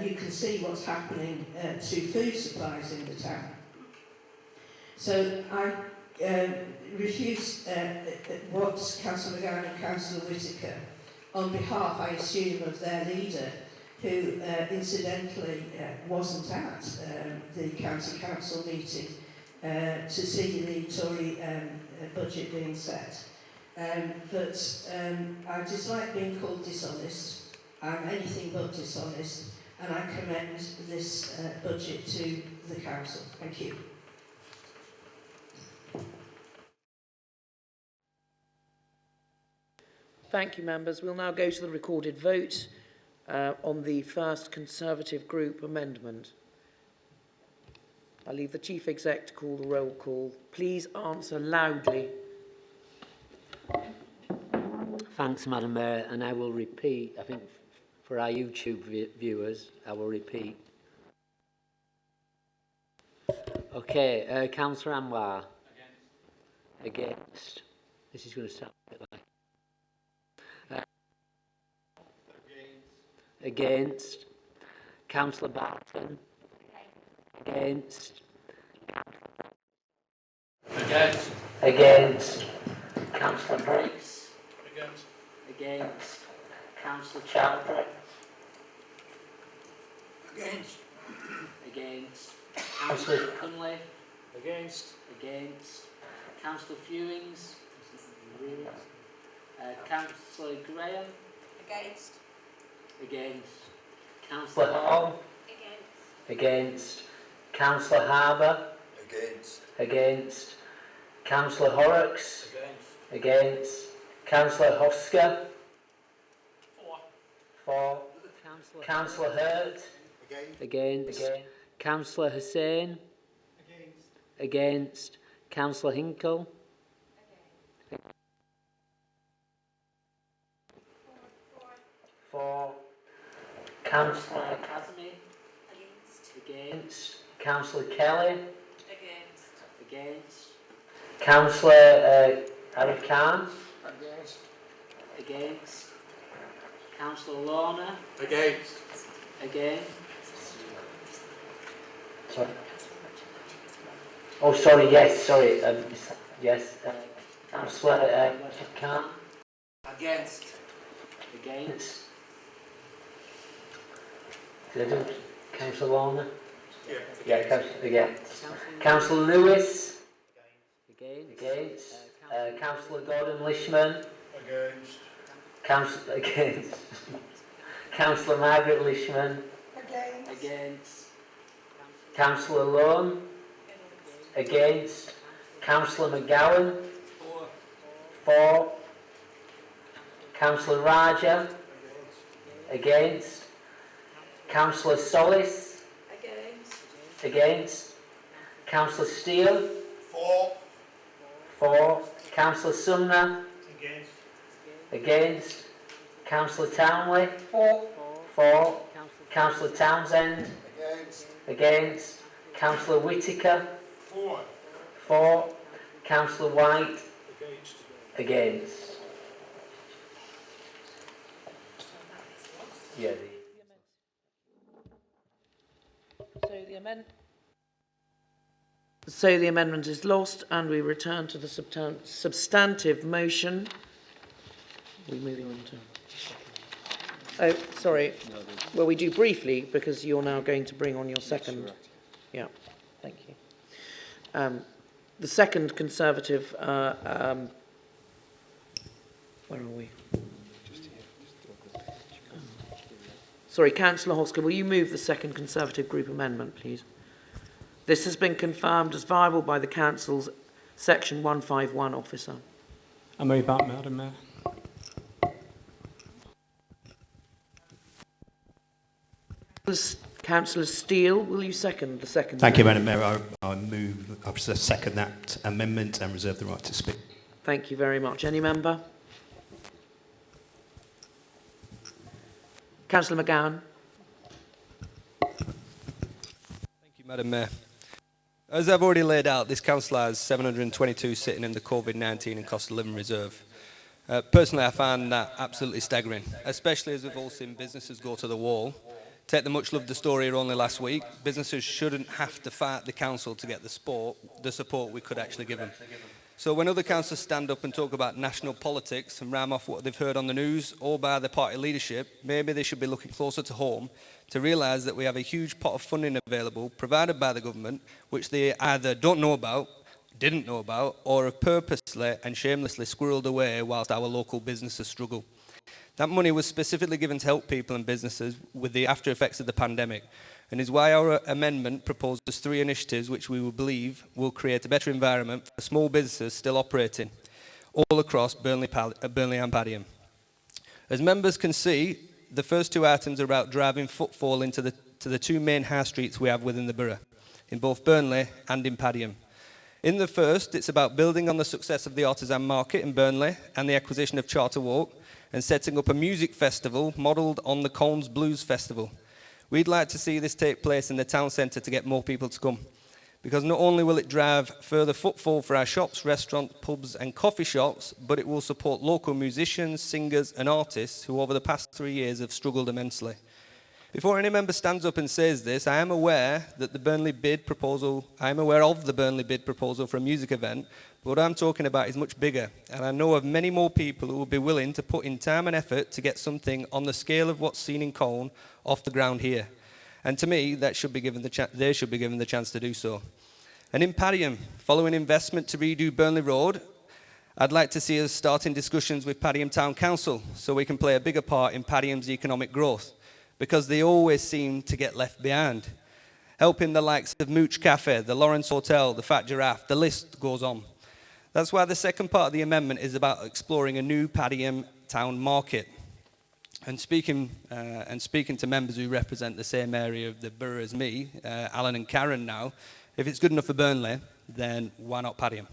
you can see what's happening to food supplies in the town. So I refuse what Councillor McGowan and Councillor Whitaker, on behalf, I assume, of their leader, who incidentally wasn't at the County Council meeting to see the Tory budget being set. But I dislike being called dishonest. I'm anything but dishonest, and I commend this budget to the Council. Thank you. Thank you, members. We'll now go to the recorded vote on the first Conservative group amendment. I'll leave the Chief Exec to call the roll call. Please answer loudly. Thanks, Madam Mayor, and I will repeat, I think for our YouTube viewers, I will repeat. Okay, Councillor Anwar. Against. This is going to sound a bit like... Against. Councillor Barton. Against. Against. Against. Councillor Briggs. Against. Against. Councillor Chowdhury. Against. Against. Councillor Cunliffe. Against. Against. Councillor Fewings. Councillor Graham. Against. Against. Councillor Hall. Against. Councillor Harbour. Against. Against. Councillor Horrocks. Against. Councillor Hosker. For. Councillor Hurt. Against. Councillor Hussain. Against. Councillor Hinkle. For. Councillor Kazmi. Against. Councillor Kelly. Against. Councillor Arif Khan. Against. Councillor Lorna. Against. Against. Sorry. Oh, sorry, yes, sorry. Yes. Councillor Khan. Against. Against. Did I do Councillor Lorna? Yeah, against. Councillor Lewis. Against. Councillor Gordon Lishman. Against. Councillor Margaret Lishman. Against. Councillor Lone. Against. Councillor McGowan. For. Councillor Raja. Against. Councillor Solis. Against. Councillor Steele. For. Councillor Sumner. Against. Councillor Townley. For. Councillor Townsend. Against. Councillor Whitaker. For. Councillor White. Against. Yeah. So the amendment. So the amendment is lost and we return to the substantive motion. We're moving on to... Oh, sorry. Well, we do briefly because you're now going to bring on your second. Yeah, thank you. The second Conservative, where are we? Sorry, Councillor Hosker, will you move the second Conservative group amendment, please? This has been confirmed as viable by the Council's Section 151 officer. I move that, Madam Mayor. Councillor Steele, will you second the second? Thank you, Madam Mayor. I move, I second that amendment and reserve the right to speak. Thank you very much. Any member? Councillor McGowan. Thank you, Madam Mayor. As I've already laid out, this council has 722 sitting in the COVID-19 and cost of living reserve. Personally, I find that absolutely staggering, especially as we've all seen businesses go to the wall. Take the much-loved Astoria only last week. Businesses shouldn't have to fight the council to get the support we could actually give them. So when other councillors stand up and talk about national politics and ram off what they've heard on the news or by the party leadership, maybe they should be looking closer to home to realise that we have a huge pot of funding available provided by the government, which they either don't know about, didn't know about, or have purposely and shamelessly squirreled away whilst our local businesses struggle. That money was specifically given to help people and businesses with the after effects of the pandemic, and is why our amendment proposes 3 initiatives which we will believe will create a better environment for small businesses still operating all across Burnley and Padiham. As members can see, the first 2 items are about driving footfall into the 2 main high streets we have within the borough, in both Burnley and in Padiham. In the first, it's about building on the success of the artisan market in Burnley and the acquisition of Charter Walk, and setting up a music festival modelled on the Colnes Blues Festival. We'd like to see this take place in the town centre to get more people to come, because not only will it drive further footfall for our shops, restaurants, pubs and coffee shops, but it will support local musicians, singers and artists who over the past 3 years have struggled immensely. Before any member stands up and says this, I am aware of the Burnley bid proposal for a music event, but what I'm talking about is much bigger, and I know of many more people who will be willing to put in time and effort to get something on the scale of what's seen in Colne off the ground here. And to me, they should be given the chance to do so. And in Padiham, following investment to redo Burnley Road, I'd like to see us starting discussions with Padiham Town Council so we can play a bigger part in Padiham's economic growth, because they always seem to get left behind. Helping the likes of Mooch Cafe, the Lawrence Hotel, the Fat Giraffe, the list goes on. That's why the second part of the amendment is about exploring a new Padiham town market. And speaking to members who represent the same area of the borough as me, Alan and Karen now, if it's good enough for Burnley, then why not Padiham?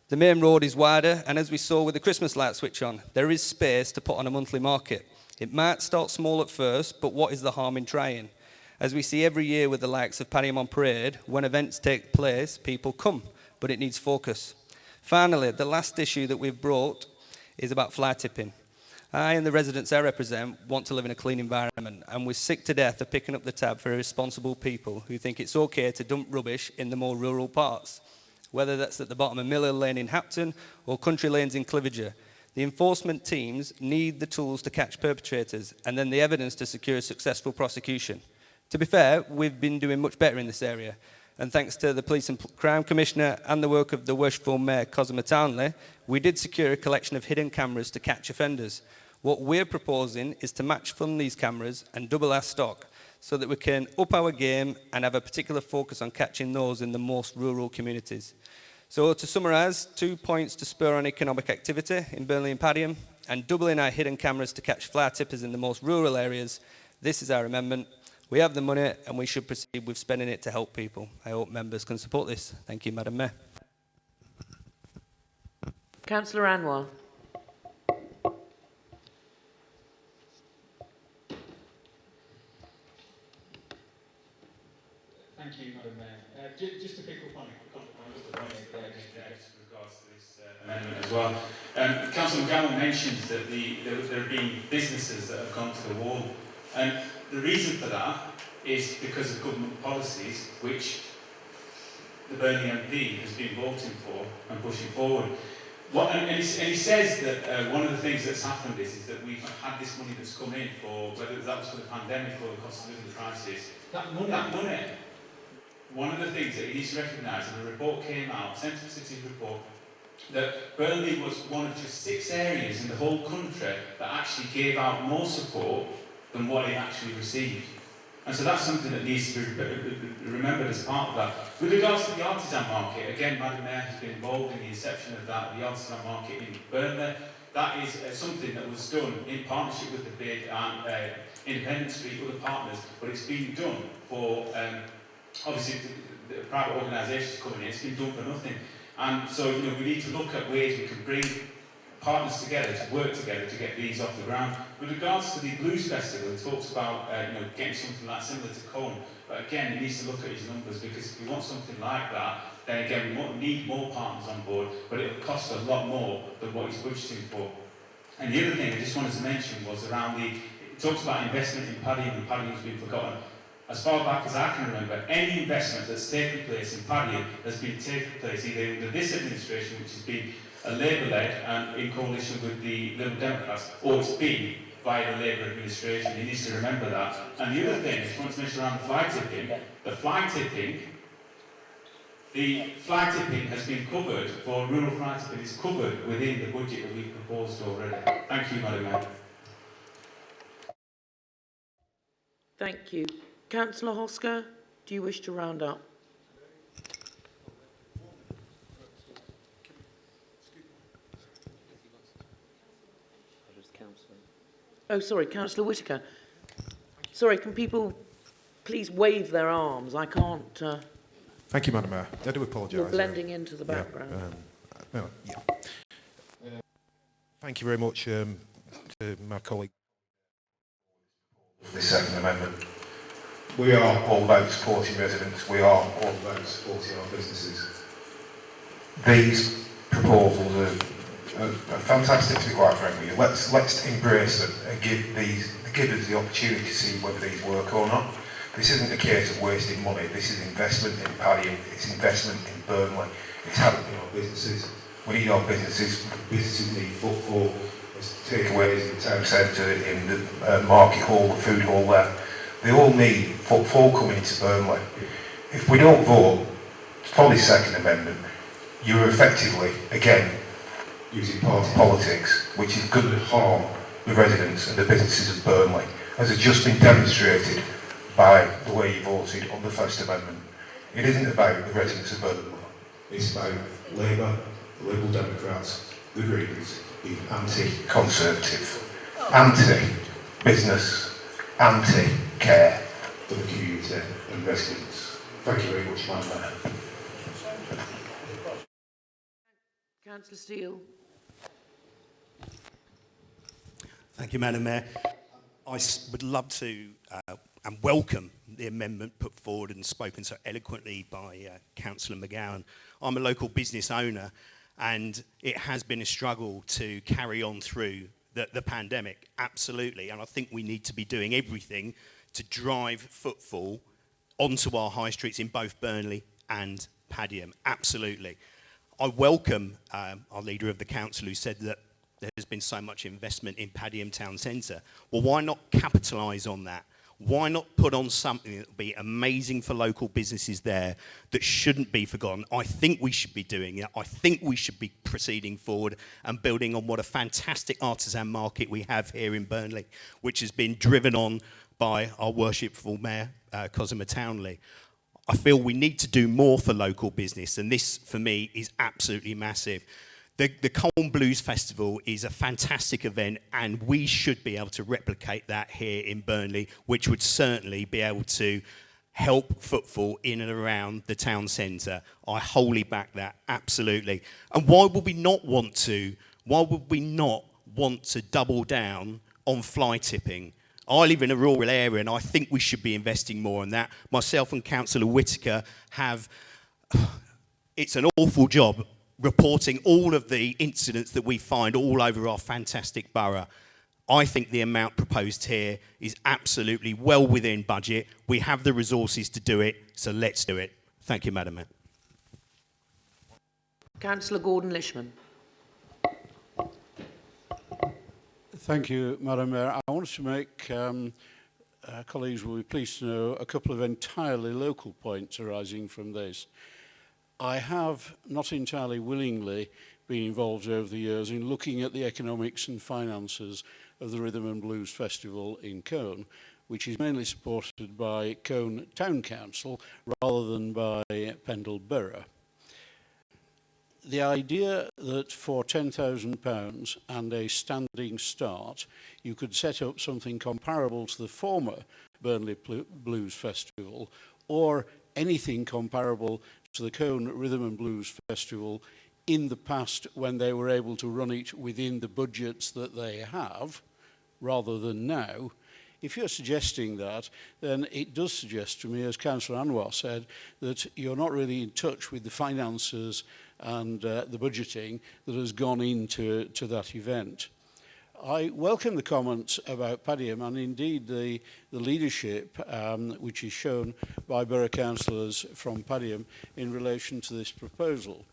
The main road is wider, and as we saw with the Christmas light switch on, there is space to put on a monthly market. It might start small at first, but what is the harm in trying? As we see every year with the likes of Padiham on Parade, when events take place, people come, but it needs focus. Finally, the last issue that we've brought is about fly tipping. I and the residents I represent want to live in a clean environment, and we're sick to death of picking up the tab for irresponsible people who think it's okay to dump rubbish in the more rural parts, whether that's at the bottom of Miller Lane in Hapton or country lanes in Cliviger. The enforcement teams need the tools to catch perpetrators and then the evidence to secure a successful prosecution. To be fair, we've been doing much better in this area, and thanks to the Police and Crime Commissioner and the work of the worshipful Mayor Cosima Townley, we did secure a collection of hidden cameras to catch offenders. What we're proposing is to match fund these cameras and double our stock so that we can up our game and have a particular focus on catching those in the most rural communities. So to summarise, 2 points to spur on economic activity in Burnley and Padiham, and doubling our hidden cameras to catch fly tippers in the most rural areas. This is our amendment. We have the money and we should proceed with spending it to help people. I hope members can support this. Thank you, Madam Mayor. Councillor Anwar. Thank you, Madam Mayor. Just to pick up on regards to this amendment as well. Councillor McGowan mentions that there have been businesses that have gone to the wall, and the reason for that is because of government policies which the Burnley MP has been voting for and pushing forward. And he says that one of the things that's happened is that we've had this money that's come in for, whether that was for the pandemic or the cost of living crisis, that money, one of the things that he needs to recognise, and a report came out, Central Cities report, that Burnley was one of just 6 areas in the whole country that actually gave out more support than what it actually received. And so that's something that needs to be remembered as part of that. With regards to the artisan market, again, Madam Mayor has been involved in the inception of that, the artisan market in Burnley. That is something that was done in partnership with the BID and Independent Street, other partners, but it's been done for, obviously, the private organisations coming in, it's been done for nothing. And so, you know, we need to look at ways we can bring partners together to work together to get these off the ground. With regards to the Blues Festival, it talks about you know, getting something like similar to Cone, but again, he needs to look at his numbers, because if we want something like that, then again, we won't need more partners on board, but it'll cost a lot more than what he's budgeting for. And the other thing I just wanted to mention was around it talks about investment in Padiham, and Padiham has been forgotten. As far back as I can remember, any investment that's taken place in Padiham has been taken place either under this administration, which has been a Labour-led and in coalition with the Liberal Democrats, or it's been by the Labour administration. He needs to remember that. And the other thing I just want to mention around the flag tipping, the flag tipping has been covered for rural flag tipping, is covered within the budget that we've proposed already. Thank you, Madam Mayor. Thank you. Councillor Hosker, do you wish to round up? Oh, sorry, Councillor Whitaker. Sorry, can people please wave their arms? I can't... Thank you, Madam Mayor. I do apologise. You're blending into the background. Thank you very much to my colleague. The Second Amendment. We are all about supporting residents. We are all about supporting our businesses. These proposals are fantastic, to be quite frank with you. Let's embrace them and give us the opportunity to see whether these work or not. This isn't a case of wasting money. This is investment in Padiham. It's investment in Burnley. It's helping our businesses. We need our businesses. Businesses need footfall. There's takeaways in the town centre, in the market hall, the food hall there. They all need footfall coming into Burnley. If we don't vote for the Second Amendment, you're effectively, again, using party politics, which is going to harm the residents and the businesses of Burnley, as has just been demonstrated by the way you voted on the First Amendment. It isn't about the residents of Burnley. It's about Labour, the Liberal Democrats, the Greens, being anti-conservative, anti-business, anti-care for the community and residents. Thank you very much, Madam Mayor. Councillor Steele. Thank you, Madam Mayor. I would love to and welcome the amendment put forward and spoken so eloquently by Councillor McGowan. I'm a local business owner, and it has been a struggle to carry on through the pandemic, absolutely. And I think we need to be doing everything to drive footfall onto our high streets in both Burnley and Padiham, absolutely. I welcome our leader of the council who said that there has been so much investment in Padiham Town Centre. Well, why not capitalise on that? Why not put on something that will be amazing for local businesses there that shouldn't be forgotten? I think we should be doing it. I think we should be proceeding forward and building on what a fantastic artisan market we have here in Burnley, which has been driven on by our worshipful Mayor, Cosima Townley. I feel we need to do more for local business, and this, for me, is absolutely massive. The Colne Blues Festival is a fantastic event, and we should be able to replicate that here in Burnley, which would certainly be able to help footfall in and around the town centre. I wholly back that, absolutely. And why would we not want to? Why would we not want to double down on fly tipping? I live in a rural area, and I think we should be investing more in that. Myself and Councillor Whitaker have... It's an awful job reporting all of the incidents that we find all over our fantastic borough. I think the amount proposed here is absolutely well within budget. We have the resources to do it, so let's do it. Thank you, Madam Mayor. Councillor Gordon-Lishman. Thank you, Madam Mayor. I wanted to make, colleagues will be pleased to know, a couple of entirely local points arising from this. I have, not entirely willingly, been involved over the years in looking at the economics and finances of the Rhythm and Blues Festival in Cone, which is mainly supported by Cone Town Council rather than by Pendle Borough. The idea that for £10,000 and a standing start, you could set up something comparable to the former Burnley Blues Festival, or anything comparable to the Cone Rhythm and Blues Festival in the past when they were able to run it within the budgets that they have, rather than now. If you're suggesting that, then it does suggest to me, as Councillor Anwar said, that you're not really in touch with the finances and the budgeting that has gone into that event. I welcome the comments about Padiham and indeed the leadership which is shown by borough councillors from Padiham in relation to this proposal.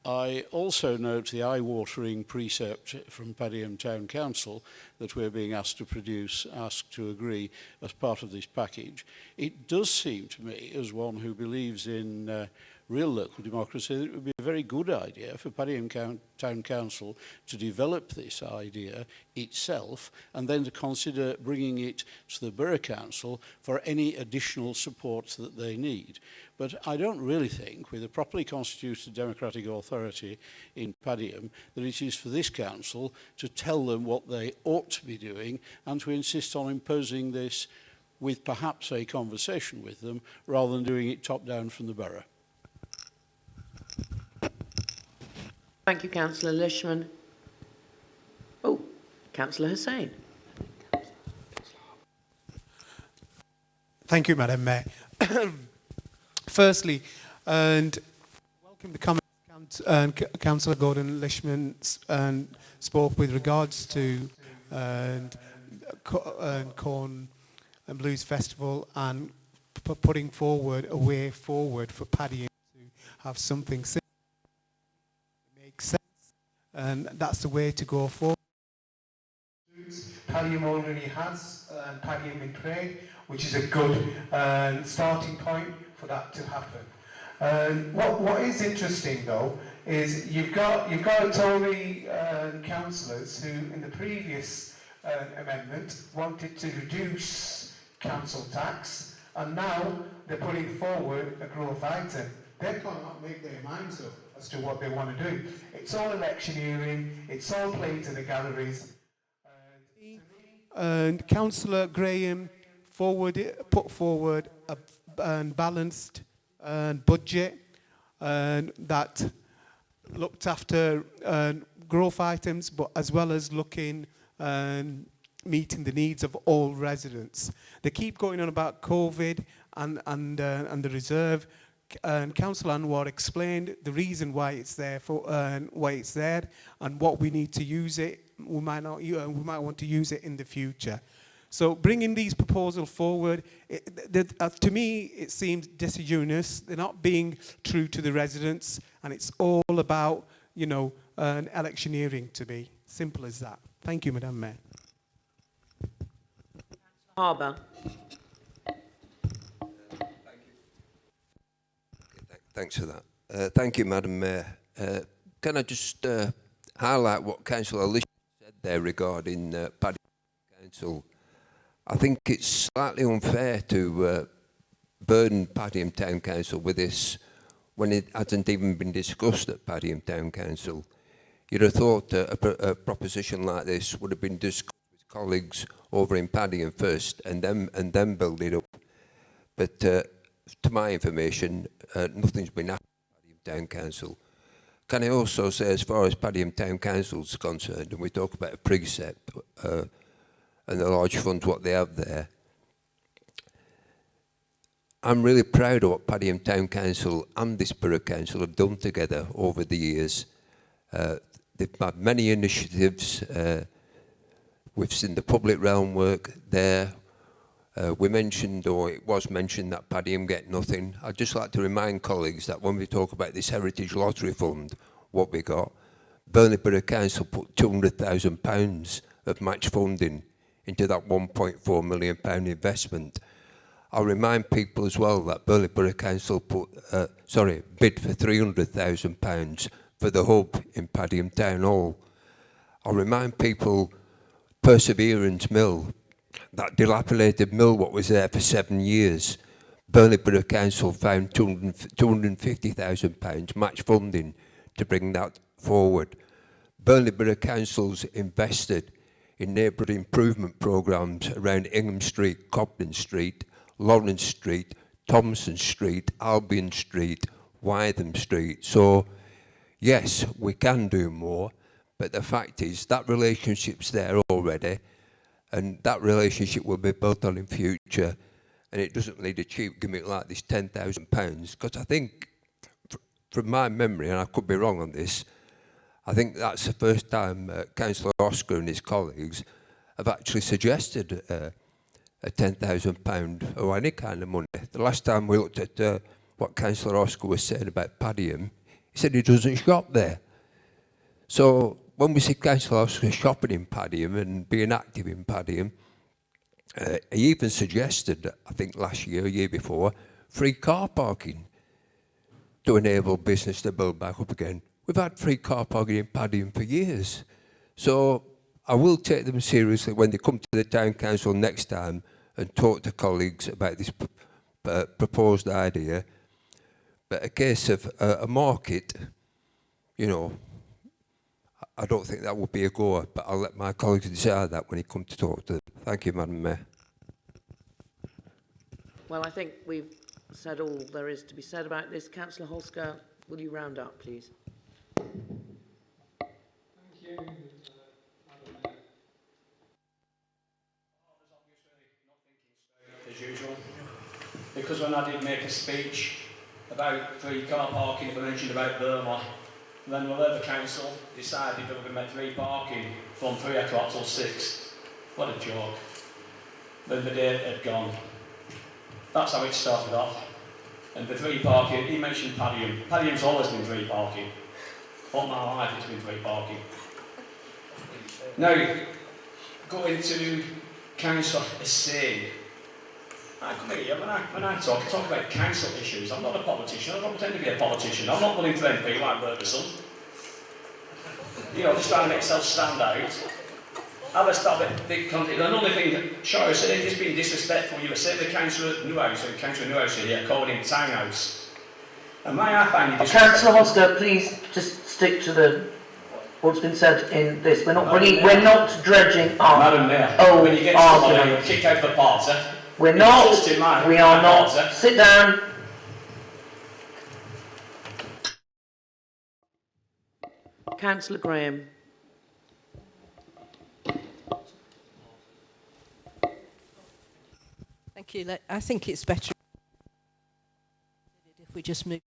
I also note the eye-watering precept from Padiham Town Council that we're being asked to agree as part of this package. It does seem to me, as one who believes in real local democracy, that it would be a very good idea for Padiham Town Council to develop this idea itself and then to consider bringing it to the Borough Council for any additional support that they need. But I don't really think, with a properly constituted democratic authority in Padiham, that it is for this council to tell them what they ought to be doing and to insist on imposing this with perhaps a conversation with them rather than doing it top down from the borough. Thank you, Councillor Lishman. Oh, Councillor Hussain. Thank you, Madam Mayor. Firstly, and welcome the comments Councillor Gordon-Lishman spoke with regards to Corn and Blues Festival and putting forward a way forward for Padiham to have something similar. Sense, and that's the way to go forward. Padiham already has Padiham in trade, which is a good starting point for that to happen. What is interesting though is you've got Tory councillors who, in the previous amendment, wanted to reduce council tax, and now they're putting forward a growth item. They cannot make their minds up as to what they want to do. It's all electioneering, it's all playing to the galleries. And Councillor Graham put forward a balanced budget that looked after growth items, but as well as looking and meeting the needs of all residents. They keep going on about COVID and the reserve. And Councillor Anwar explained the reason why it's there and what we need to use it. We might want to use it in the future. So bringing these proposals forward, to me, it seems disingenuous. They're not being true to the residents, and it's all about, electioneering to me. Simple as that. Thank you, Madam Mayor. Harbour. Thanks for that. Thank you, Madam Mayor. Can I just highlight what Councillor Lish said there regarding Padiham Council? I think it's slightly unfair to burden Padiham Town Council with this when it hasn't even been discussed at Padiham Town Council. You'd have thought a proposition like this would have been discussed with colleagues over in Padiham first and then build it up. But to my information, nothing's been happening at Padiham Town Council. Can I also say, as far as Padiham Town Council is concerned, and we talk about a precept and the large funds, what they have there, I'm really proud of what Padiham Town Council and this Borough Council have done together over the years. They've had many initiatives. We've seen the public realm work there. We mentioned, or it was mentioned, that Padiham get nothing. I'd just like to remind colleagues that when we talk about this Heritage Lottery Fund, what we got, Burnley Borough Council put £200,000 of match funding into that £1.4 million investment. I'll remind people as well that Burnley Borough Council bid for £300,000 for the hub in Padiham Town Hall. I'll remind people Perseverance Mill, that dilapidated mill what was there for 7 years, Burnley Borough Council found £250,000 match funding to bring that forward. Burnley Borough Council's invested in neighbourhood improvement programmes around Ingham Street, Cobden Street, Lawrence Street, Thompson Street, Albion Street, Wytham Street. So, yes, we can do more, but the fact is that relationship's there already, and that relationship will be built on in future, and it doesn't need a cheap gimmick like this £10,000, because I think, from my memory, and I could be wrong on this, I think that's the first time Councillor Oscar and his colleagues have actually suggested a £10,000 or any kind of money. The last time we looked at what Councillor Oscar was saying about Padiham, he said he doesn't shop there. So when we see Councillor Oscar shopping in Padiham and being active in Padiham, he even suggested, I think last year, year before, free car parking to enable business to build back up again. We've had free car parking in Padiham for years. So I will take them seriously when they come to the Town Council next time and talk to colleagues about this proposed idea. But a case of a market, you know, I don't think that would be a goer, but I'll let my colleagues decide that when he comes to talk to them. Thank you, Madam Mayor. Well, I think we've said all there is to be said about this. Councillor Holsker, will you round up, please? Thank you, Madam Mayor. As usual, because when I did make a speech about free car parking, I mentioned about Burma, and then the Labour Council decided that we're going to make free parking from 3 o'clock till 6. What a joke. Then the day had gone. That's how it started off. And the free parking, he mentioned Padiham. Padiham's always been free parking. All my life it's been free parking. Now, going to Councillor Hussain. I come here, when I talk about council issues. I'm not a politician, I don't pretend to be a politician. I'm not running for MP like Ferguson. You know, just trying to make myself stand out. I'll just stop at the country. Another thing that Shire said, it's been disrespectful. You were saying the Councillor Newhouse, and Councillor Newhouse here, calling him Townhouse. And may I find you Councillor Holsker, please just stick to what's been said in this. We're not dredging up. Madam Mayor, when you get somebody, you're kicked out of the party. We are not. Sit down. Councillor Graham. Thank you. I think it's better if we just move.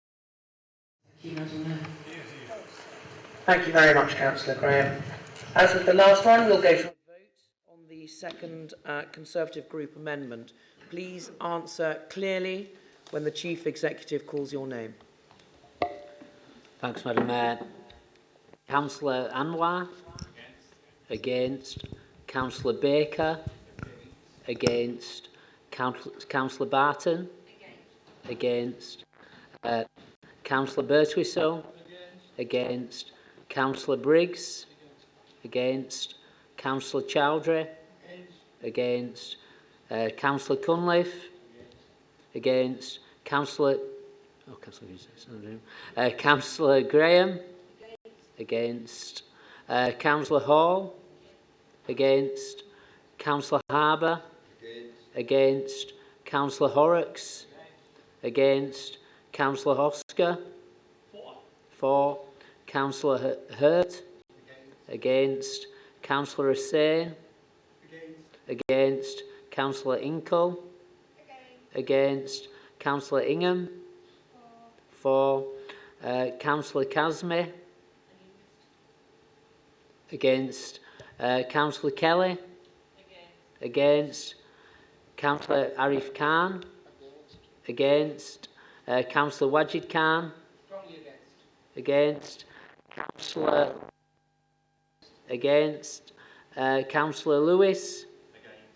Thank you, Madam Mayor. Thank you very much, Councillor Graham. As with the last one, we'll go to a vote on the second Conservative Group amendment. Please answer clearly when the Chief Executive calls your name. Thanks, Madam Mayor. Councillor Anwar? Against. Councillor Baker? Against. Councillor Barton? Against. Councillor Birtwistle? Against. Councillor Briggs? Against. Councillor Chowdhury? Against. Councillor Cunliffe? Against. Councillor Graham? Against. Councillor Hall? Against. Councillor Harbour? Against. Councillor Horrocks? Against. Councillor Oscar? 4. Councillor Hurt? Against. Councillor Hussain? Against. Councillor Inkle? Against. Councillor Ingham? 4. Councillor Casmi? Against. Councillor Kelly? Against. Councillor Arif Khan? Against. Councillor Wajid Khan? Against. Councillor? Against. Councillor Lewis?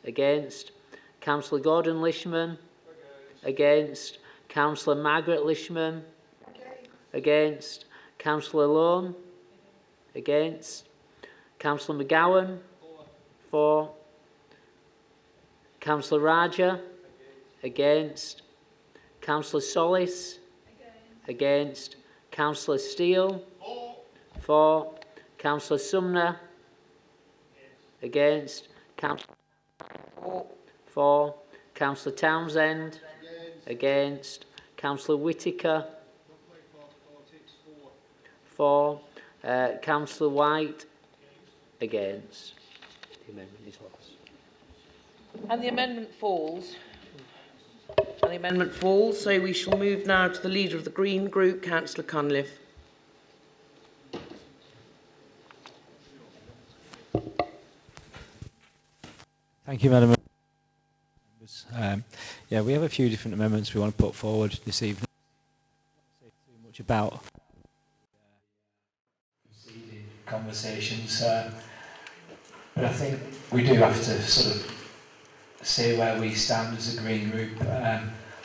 Against. Councillor Gordon Lishman? Against. Councillor Margaret Lishman? Against. Councillor Lone? Against. Councillor McGowan? For. Councillor Raja? Against. Councillor Solis? Against. Councillor Steele? For. Councillor Sumner? Against. Councillor for. Councillor Townsend? Against. Councillor Whittaker? For. Councillor White? Against. The amendment is lost. And the amendment falls. And the amendment falls, so we shall move now to the leader of the Green Group, Councillor Cunliffe. Thank you, Madam Members. Yeah, we have a few different amendments we want to put forward this evening. I won't say too much about conversations, but I think we do have to sort of say where we stand as a Green Group.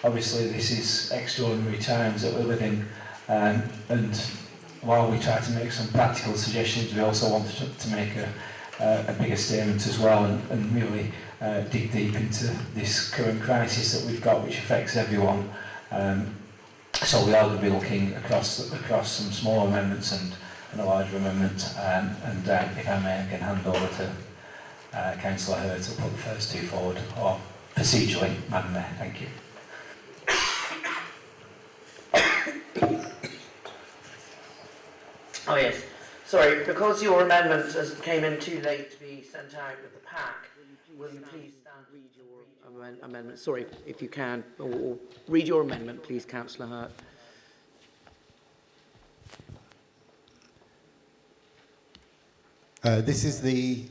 Obviously, this is extraordinary times that we're living, and while we try to make some practical suggestions, we also want to make a bigger statement as well, and really dig deep into this current crisis that we've got, which affects everyone. So we are going to be looking across some small amendments and a larger amendment, and if I may, I can hand over to Councillor Hurt to put the first two forward, or procedurally, Madam Mayor. Thank you. Oh yes, sorry, because your amendment came in too late to be sent out with the pack, will you please stand read your amendment? Sorry, if you can, or read your amendment, please, Councillor Hurt. This is the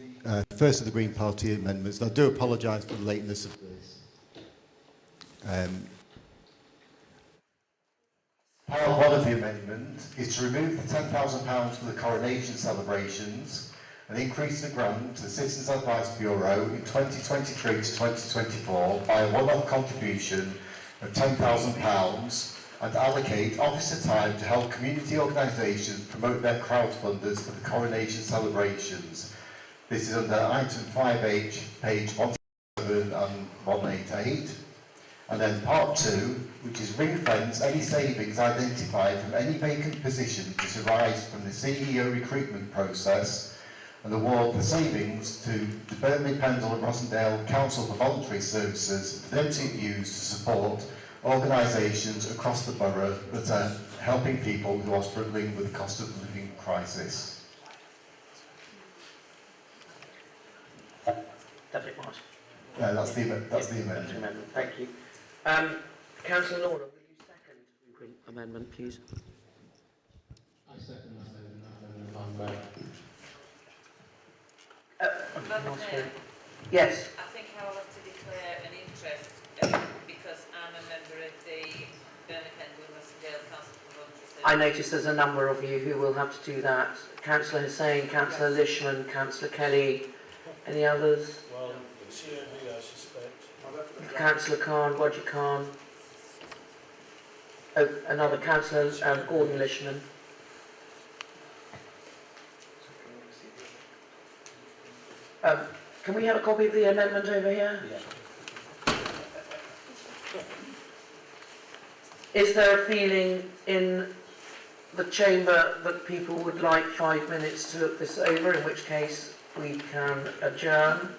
first of the Green Party amendments. I do apologise for the lateness of this. Part one of the amendment is to remove the £10,000 for the coronation celebrations and increase the grant to the Citizens Advice Bureau in 2023 to 2024 by a one-off contribution of £10,000 and allocate officer time to help community organisations promote their crowdfunders for the coronation celebrations. This is under item 5H, page 177 and 188. And then part 2, which is ring-fence any savings identified from any vacant position that arise from the CEO recruitment process and award the savings to the Burnley, Pendle and Rossendale Council for Voluntary Services for them to use to support organisations across the borough that are helping people who are struggling with the cost of living crisis. That's the amendment. Thank you. Councillor Lorna, will you second the amendment, please? I second that amendment. Yes. I think I will have to declare an interest because I'm a member of the Burnley, Pendle and Rossendale Council for Voluntary Services. I notice there's a number of you who will have to do that. Councillor Hussain, Councillor Lishman, Councillor Kelly, any others? Well, CMB, I suspect. Councillor Khan, Wajid Khan. Oh, another Councillor Gordon Lishman. Can we have a copy of the amendment over here? Yeah. Is there a feeling in the chamber that people would like 5 minutes to look this over, in which case we can adjourn?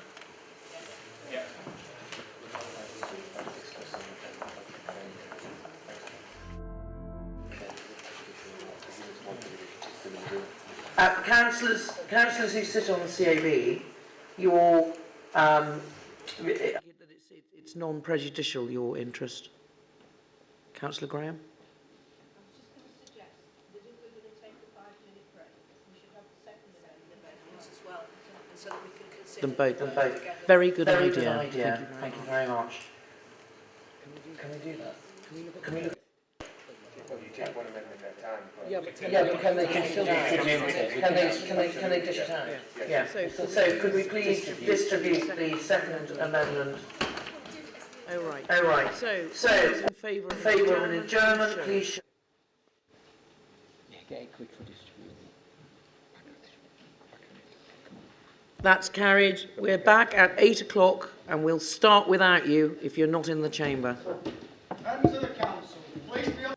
Councillors who sit on the CAB, your it's non-prejudicial, your interest. Councillor Graham? As well, and so that we can them both. Very good idea. Thank you very much. Can we do that? Can we look? Well, you take one amendment at a time. Yeah, but can they still distribute it? Can they dish it out? Yeah. So could we please distribute the second amendment? Oh, right. Oh, right. So in favour of an adjournment, please show. Get it quick for distribution. That's carried. We're back at 8 o'clock and we'll start without you if you're not in the chamber. Members of the council, please be on.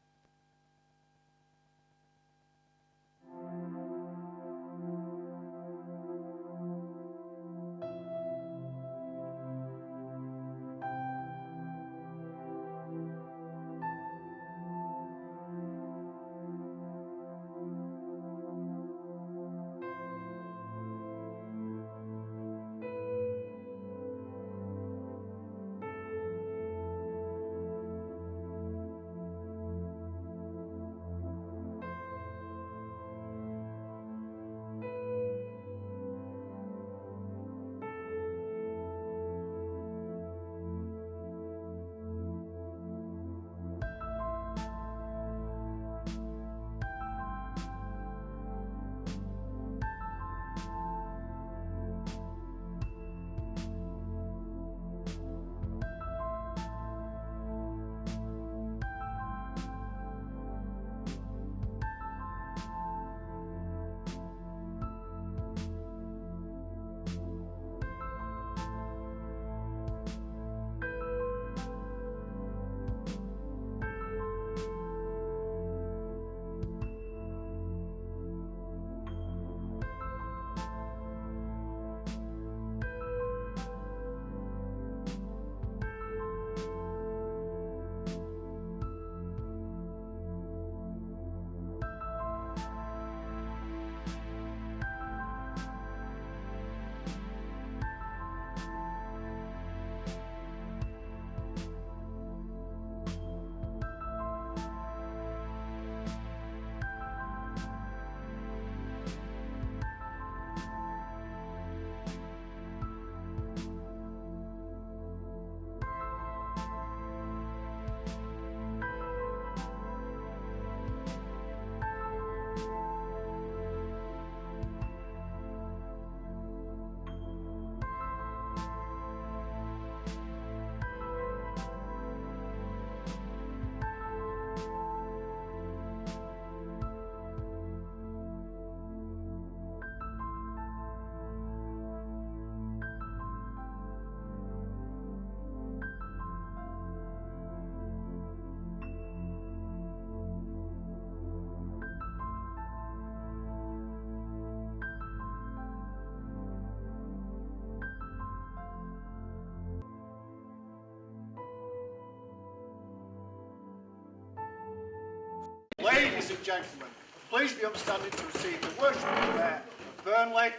Ladies and gentlemen, please be upstanding to receive the worship of Mayor of Burnley,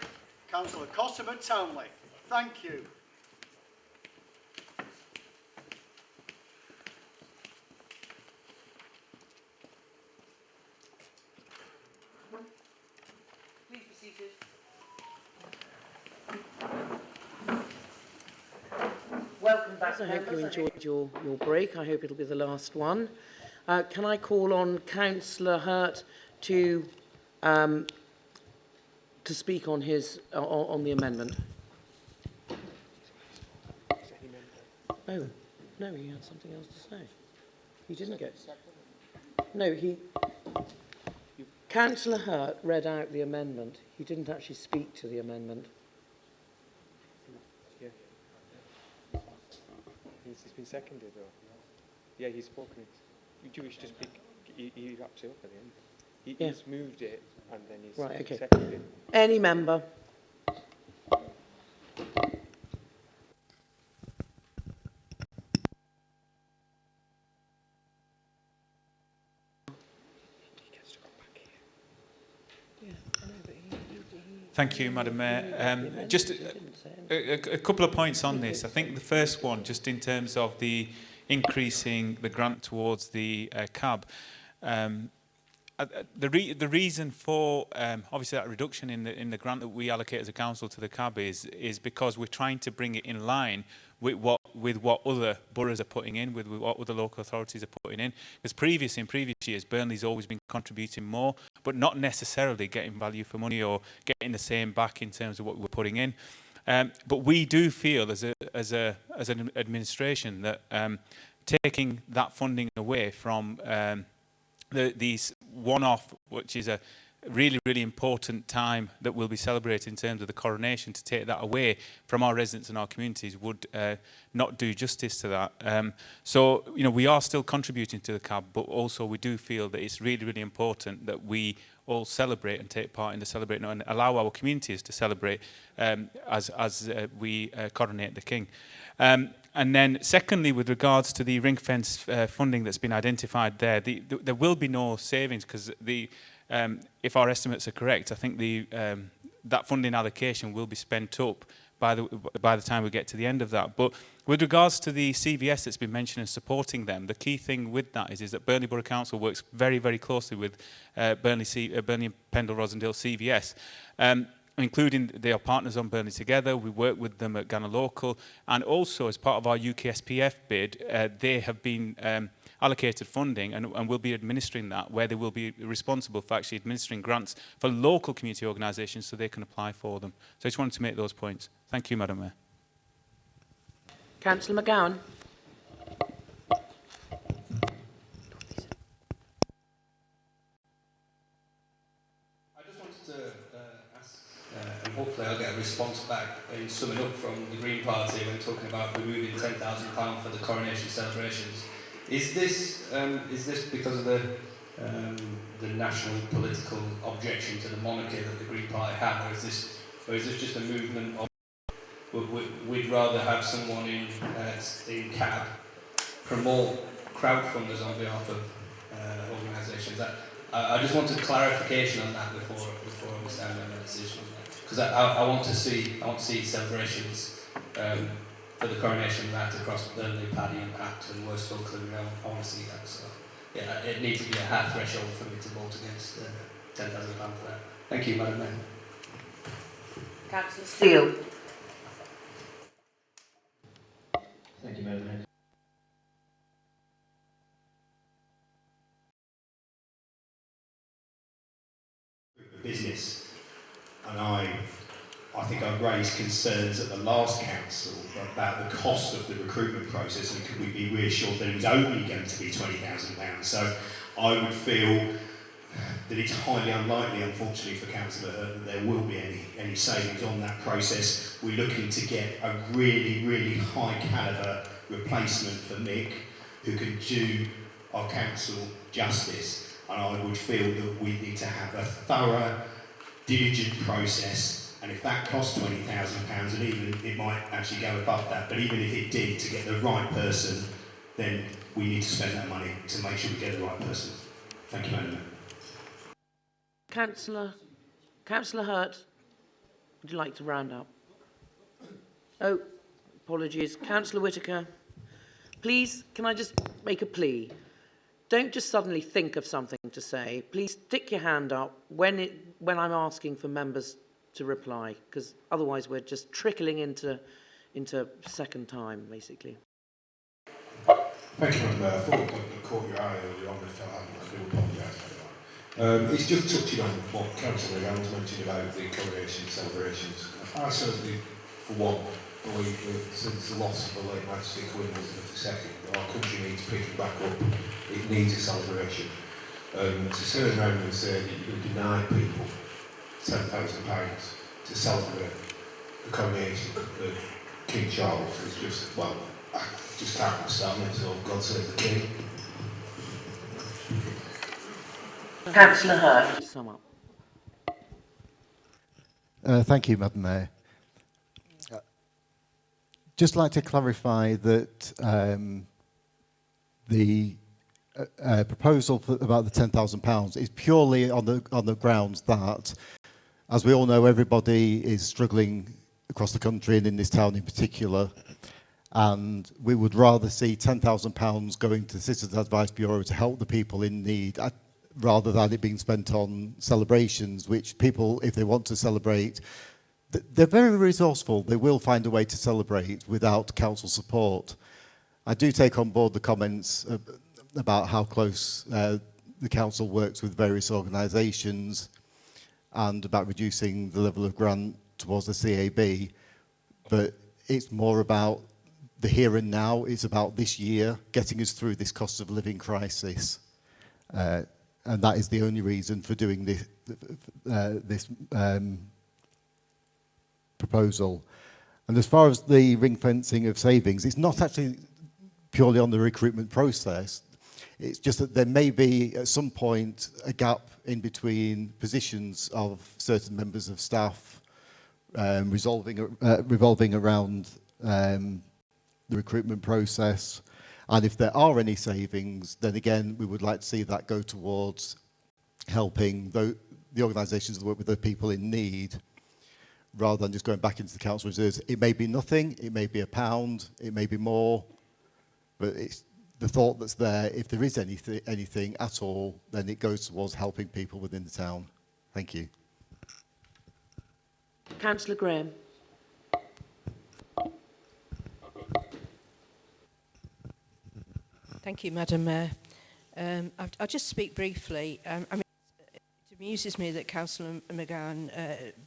Councillor Cossum Townley. Thank you. Please be seated. Welcome back. I hope you enjoyed your break. I hope it'll be the last one. Can I call on Councillor Hurt to speak on his on the amendment? Oh, no, he had something else to say. He didn't get. No, he. Councillor Hurt read out the amendment. He didn't actually speak to the amendment. Yeah. It's been seconded, though. Yeah, he's spoken it. Do you wish to speak? He wrapped it up at the end. He's moved it and then he's seconded it. Any member. Thank you, Madam Mayor. Just a couple of points on this. I think the first one, just in terms of the increasing the grant towards the cab. the reason for obviously that reduction in the grant that we allocate as a council to the CAB is because we're trying to bring it in line with what other boroughs are putting in, with what other local authorities are putting in. Because in previous years, Burnley's always been contributing more, but not necessarily getting value for money or getting the same back in terms of what we're putting in. But we do feel as an administration that taking that funding away from these one-off, which is a really, really important time that we'll be celebrating in terms of the coronation, to take that away from our residents and our communities would not do justice to that. So, you know, we are still contributing to the CAB, but also we do feel that it's really, really important that we all celebrate and take part in the celebration and allow our communities to celebrate as we coronate the King. And then secondly, with regards to the ring fence funding that's been identified there, there will be no savings because if our estimates are correct, I think that funding allocation will be spent up by the time we get to the end of that. But with regards to the CVS that's been mentioned and supporting them, the key thing with that is that Burnley Borough Council works very, very closely with Burnley and Pendle Rosendale CVS. Including their partners on Burnley Together. We work with them at Ghana Local, and also as part of our UKSPF bid, they have been allocated funding and will be administering that, where they will be responsible for actually administering grants for local community organisations so they can apply for them. So I just wanted to make those points. Thank you, Madam Mayor. Councillor McGowan. Hopefully I'll get a response back in summing up from the Green Party when talking about removing £10,000 for the coronation celebrations. Is this because of the national political objection to the monarchy that the Green Party have, or is this just a movement of we'd rather have someone in CAB promote crowdfunders on behalf of organisations? I just wanted clarification on that before we stand on a decision. Because I want to see celebrations for the coronation right across Burnley, Paddy and Pat and Worsfold, Clitheroe. I want to see that. So yeah, it needs to be a high threshold for me to vote against £10,000 for that. Thank you, Madam Mayor. Councillor Steele. Thank you, Madam Mayor. Business. And I think I raised concerns at the last council about the cost of the recruitment process, and could we be reassured that it was only going to be £20,000. So I would feel that it's highly unlikely, unfortunately for Councillor Hurt, that there will be any savings on that process. We're looking to get a really, really high calibre replacement for Mick, who can do our council justice. And I would feel that we need to have a thorough, diligent process, and if that costs £20,000, and even it might actually go above that, but even if it did, to get the right person, then we need to spend that money to make sure we get the right person. Thank you, Madam Mayor. Councillor Hurt, would you like to round up? Oh, apologies. Councillor Whitaker, please, can I just make a plea? Don't just suddenly think of something to say. Please stick your hand up when I'm asking for members to reply, because otherwise we're just trickling into second time, basically. Thank you, Madam Mayor. I thought I caught your eye earlier on, if I hadn't, I do apologise for that. It's just touching on what Councillor McGowan's mentioned about the coronation celebrations. I certainly, for one, believe that since the loss of the late Majesty Queen Elizabeth II, our country needs picking back up. It needs a celebration. To turn around and say that you deny people £10,000 to celebrate the coronation of King Charles is just, well, I just can't understand it, so God save the King. Councillor Hurt, sum up. Thank you, Madam Mayor. Just like to clarify that the proposal about the £10,000 is purely on the grounds that, as we all know, everybody is struggling across the country and in this town in particular, and we would rather see £10,000 going to the Citizens Advice Bureau to help the people in need. rather than it being spent on celebrations, which people, if they want to celebrate, they're very resourceful. They will find a way to celebrate without council support. I do take on board the comments about how close the council works with various organisations and about reducing the level of grant towards the CAB, but it's more about the here and now. It's about this year, getting us through this cost of living crisis. And that is the only reason for doing this proposal. And as far as the ring fencing of savings, it's not actually purely on the recruitment process. It's just that there may be at some point a gap in between positions of certain members of staff revolving around the recruitment process. And if there are any savings, then again, we would like to see that go towards helping the organisations that work with the people in need, rather than just going back into the council reserves. It may be nothing, it may be £1, it may be more, but it's the thought that's there. If there is anything at all, then it goes towards helping people within the town. Thank you. Councillor Graham. Thank you, Madam Mayor. I'll just speak briefly. I mean, it amuses me that Councillor McGowan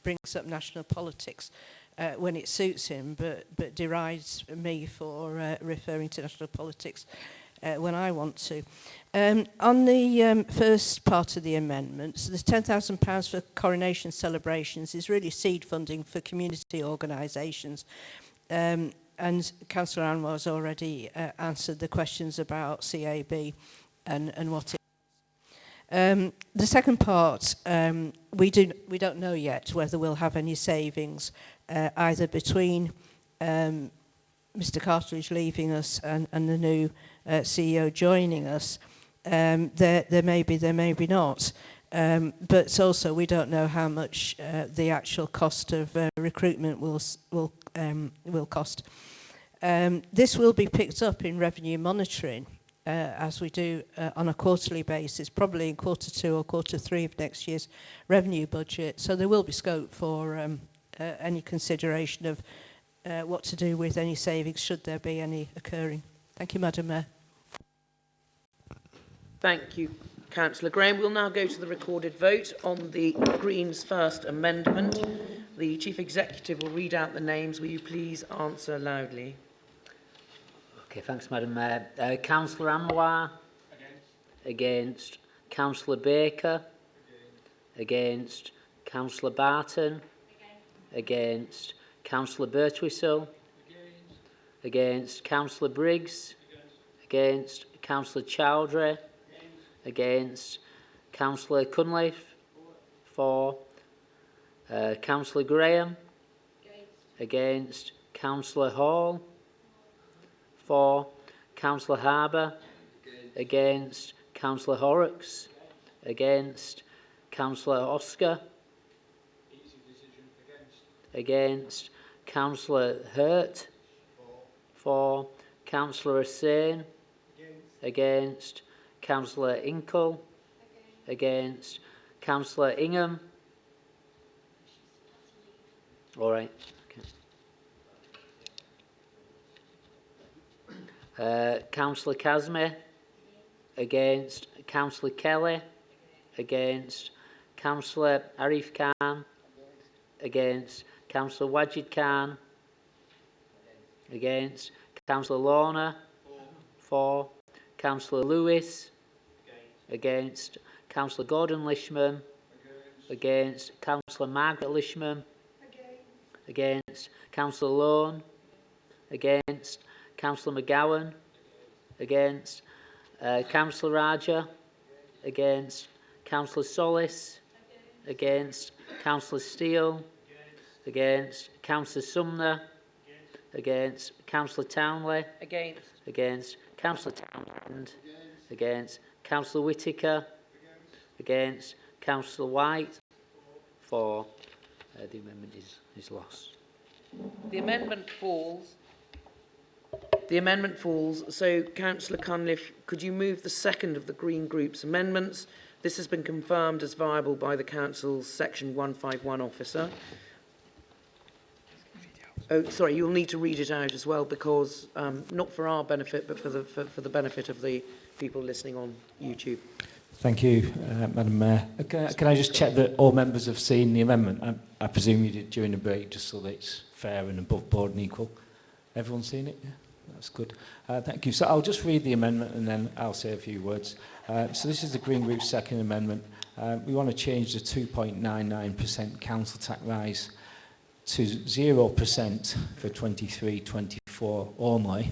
brings up national politics when it suits him, but derides me for referring to national politics when I want to. On the first part of the amendment, so the £10,000 for coronation celebrations is really seed funding for community organisations. And Councillor Anwar has already answered the questions about CAB and what it is. The second part, we don't know yet whether we'll have any savings either between Mr. Cartledge leaving us and the new CEO joining us. There may be, there may be not. But also we don't know how much the actual cost of recruitment will cost. This will be picked up in revenue monitoring as we do on a quarterly basis, probably in Q2 or Q3 of next year's revenue budget. So there will be scope for any consideration of what to do with any savings should there be any occurring. Thank you, Madam Mayor. Thank you, Councillor Graham. We'll now go to the recorded vote on the Greens' first amendment. The Chief Executive will read out the names. Will you please answer loudly? Okay, thanks, Madam Mayor. Councillor Anwar? Against. Councillor Baker? Against. Councillor Barton? Against. Councillor Birtwistle? Against. Councillor Briggs? Against. Councillor Chowdhury? Against. Councillor Cunliffe? For. Councillor Graham? Against. Councillor Hall? For. Councillor Harbour? Against. Councillor Horrocks? Against. Councillor Oscar? Against. Councillor Hurt? For. Councillor Hussain? Against. Councillor Inkle? Against. Councillor Ingham? All right. Okay. Councillor Casme? Against. Councillor Kelly? Against. Councillor Arif Khan? Against. Councillor Wajid Khan? Against. Councillor Lorna? For. Councillor Lewis? Against. Councillor Gordon Lishman? Against. Councillor Margaret Lishman? Against. Councillor Lone? Against. Councillor McGowan? Against. Councillor Raja? Against. Councillor Solis? Against. Councillor Steele? Against. Councillor Sumner? Against. Councillor Townley? Against. Councillor Townsend? Against. Councillor Whittaker? Against. Councillor White? For. The amendment is lost. The amendment falls. The amendment falls. So, Councillor Cunliffe, could you move the second of the Green Group's amendments This has been confirmed as viable by the Council's Section 151 officer. Oh, sorry, you'll need to read it out as well, because not for our benefit, but for the benefit of the people listening on YouTube. Thank you, Madam Mayor. Can I just check that all members have seen the amendment? I presume you did during the break, just so that it's fair and above board and equal. Everyone's seen it? Yeah, that's good. Thank you. So I'll just read the amendment and then I'll say a few words. So this is the Green Group's second amendment. We want to change the 2.99% council tax rise to 0% for 23-24 only.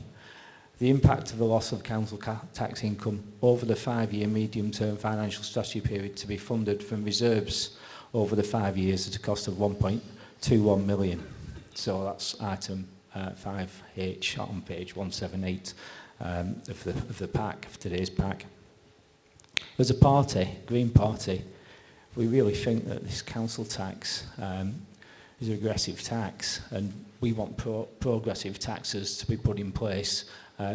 The impact of the loss of council tax income over the 5-year medium-term financial strategy period to be funded from reserves over the 5 years at a cost of 1.21 million. So that's item 5H on page 178 of the pack, of today's pack. As a party, Green Party, we really think that this council tax is a regressive tax, and we want progressive taxes to be put in place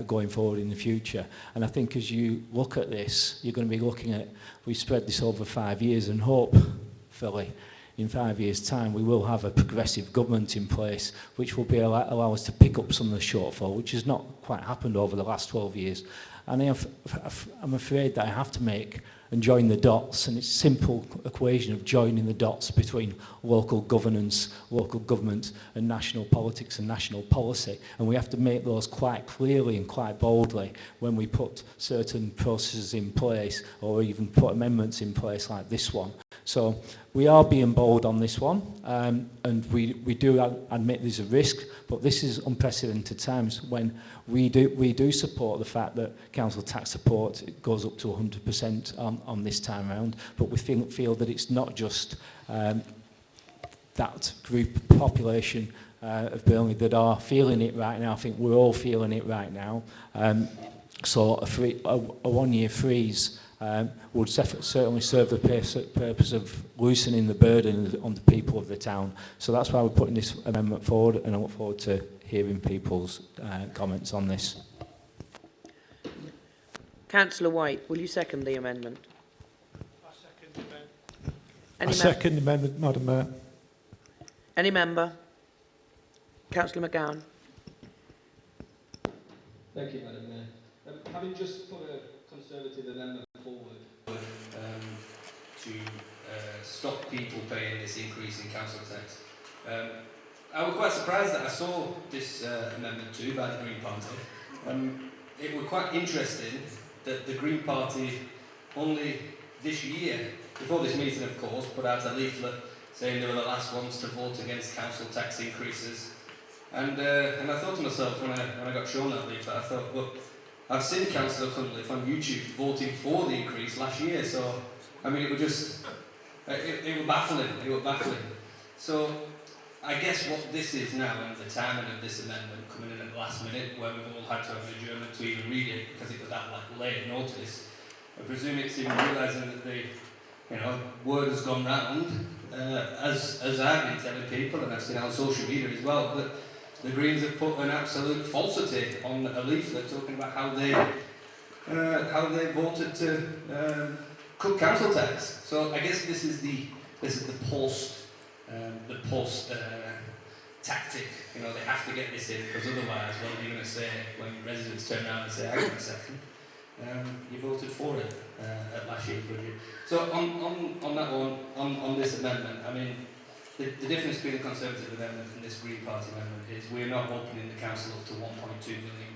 going forward in the future. And I think as you look at this, you're going to be looking at, we spread this over 5 years, and hopefully in 5 years' time we will have a progressive government in place which will be allow us to pick up some of the shortfall, which has not quite happened over the last 12 years. And I'm afraid that I have to make and join the dots, and it's a simple equation of joining the dots between local governance, local government, and national politics and national policy. And we have to make those quite clearly and quite boldly when we put certain processes in place, or even put amendments in place like this one. So we are being bold on this one, and we do admit there's a risk, but this is unprecedented times when we do support the fact that council tax support goes up to 100% on this time around, but we feel that it's not just that group of population of Burnley that are feeling it right now. I think we're all feeling it right now. So a 1-year freeze would certainly serve the purpose of loosening the burden on the people of the town. So that's why we're putting this amendment forward, and I look forward to hearing people's comments on this. Councillor White, will you second the amendment? I second the amendment, Madam Mayor. Any member? Councillor McGowan. Thank you, Madam Mayor. Having just put a Conservative amendment forward to stop people paying this increase in council tax, I was quite surprised that I saw this amendment too by the Green Party. It was quite interesting that the Green Party only this year, before this meeting of course, put out a leaflet saying they were the last ones to vote against council tax increases. And I thought to myself when I got shown that leaflet, I thought, well, I've seen Councillor Cunliffe on YouTube voting for the increase last year, so I mean it was just, it was baffling. So I guess what this is now, and the timing of this amendment coming in at the last minute, where we've all had to have an adjournment to even read it because it was that late notice, I presume it's even realising that the word has gone round, as I've been telling people, and I've seen on social media as well, that the Greens have put an absolute falsity on a leaflet talking about how they voted to cut council tax. So I guess this is the post tactic. They have to get this in because otherwise, what are you going to say when residents turn around and say, "Hang on a second, you voted for it at last year's budget." So on that one, on this amendment, I mean, the difference between the Conservative amendment and this Green Party amendment is we're not opening the council up to £1.2 million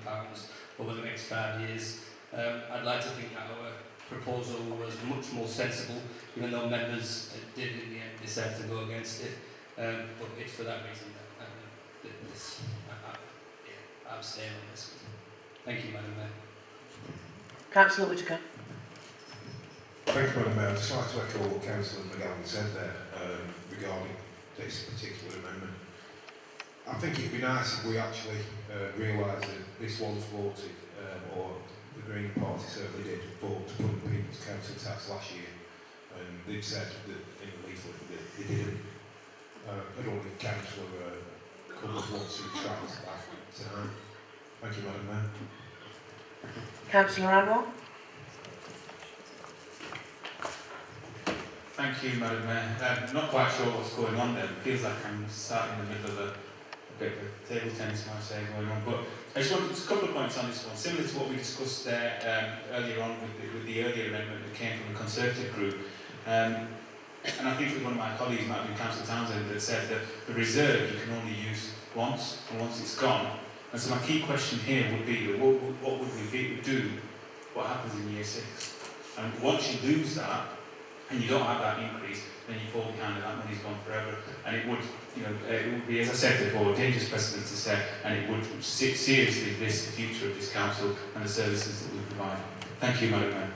over the next 5 years. I'd like to think that our proposal was much more sensible, even though members did in the end decide to go against it. But it's for that reason that I'm staying on this. Thank you, Madam Mayor. Councillor Whittaker. Thank you, Madam Mayor. I'd just like to echo what Councillor McGowan said there regarding this particular amendment. I think it'd be nice if we actually realised that this was voted, or the Green Party certainly did vote to put the people's council tax last year, and they've said that in the leaflet that they didn't. I don't think Councillor Cummins wants to retract that tonight. Thank you, Madam Mayor. Councillor Anwar. Thank you, Madam Mayor. I'm not quite sure what's going on there. It feels like I'm sat in the middle of a bit of a table tennis, I say, going on. But I just want a couple of points on this one. Similar to what we discussed there earlier on with the earlier amendment that came from the Conservative group. And I think it was one of my colleagues, might have been Councillor Townsend, that said that the reserve you can only use once, and once it's gone. And so my key question here would be, that what would we do? What happens in year 6? And once you lose that, and you don't have that increase, then you fall behind and that money's gone forever. And it would, it would be, as I said before, a dangerous precedent to set, and it would seriously risk the future of this council and the services that we provide. Thank you, Madam Mayor.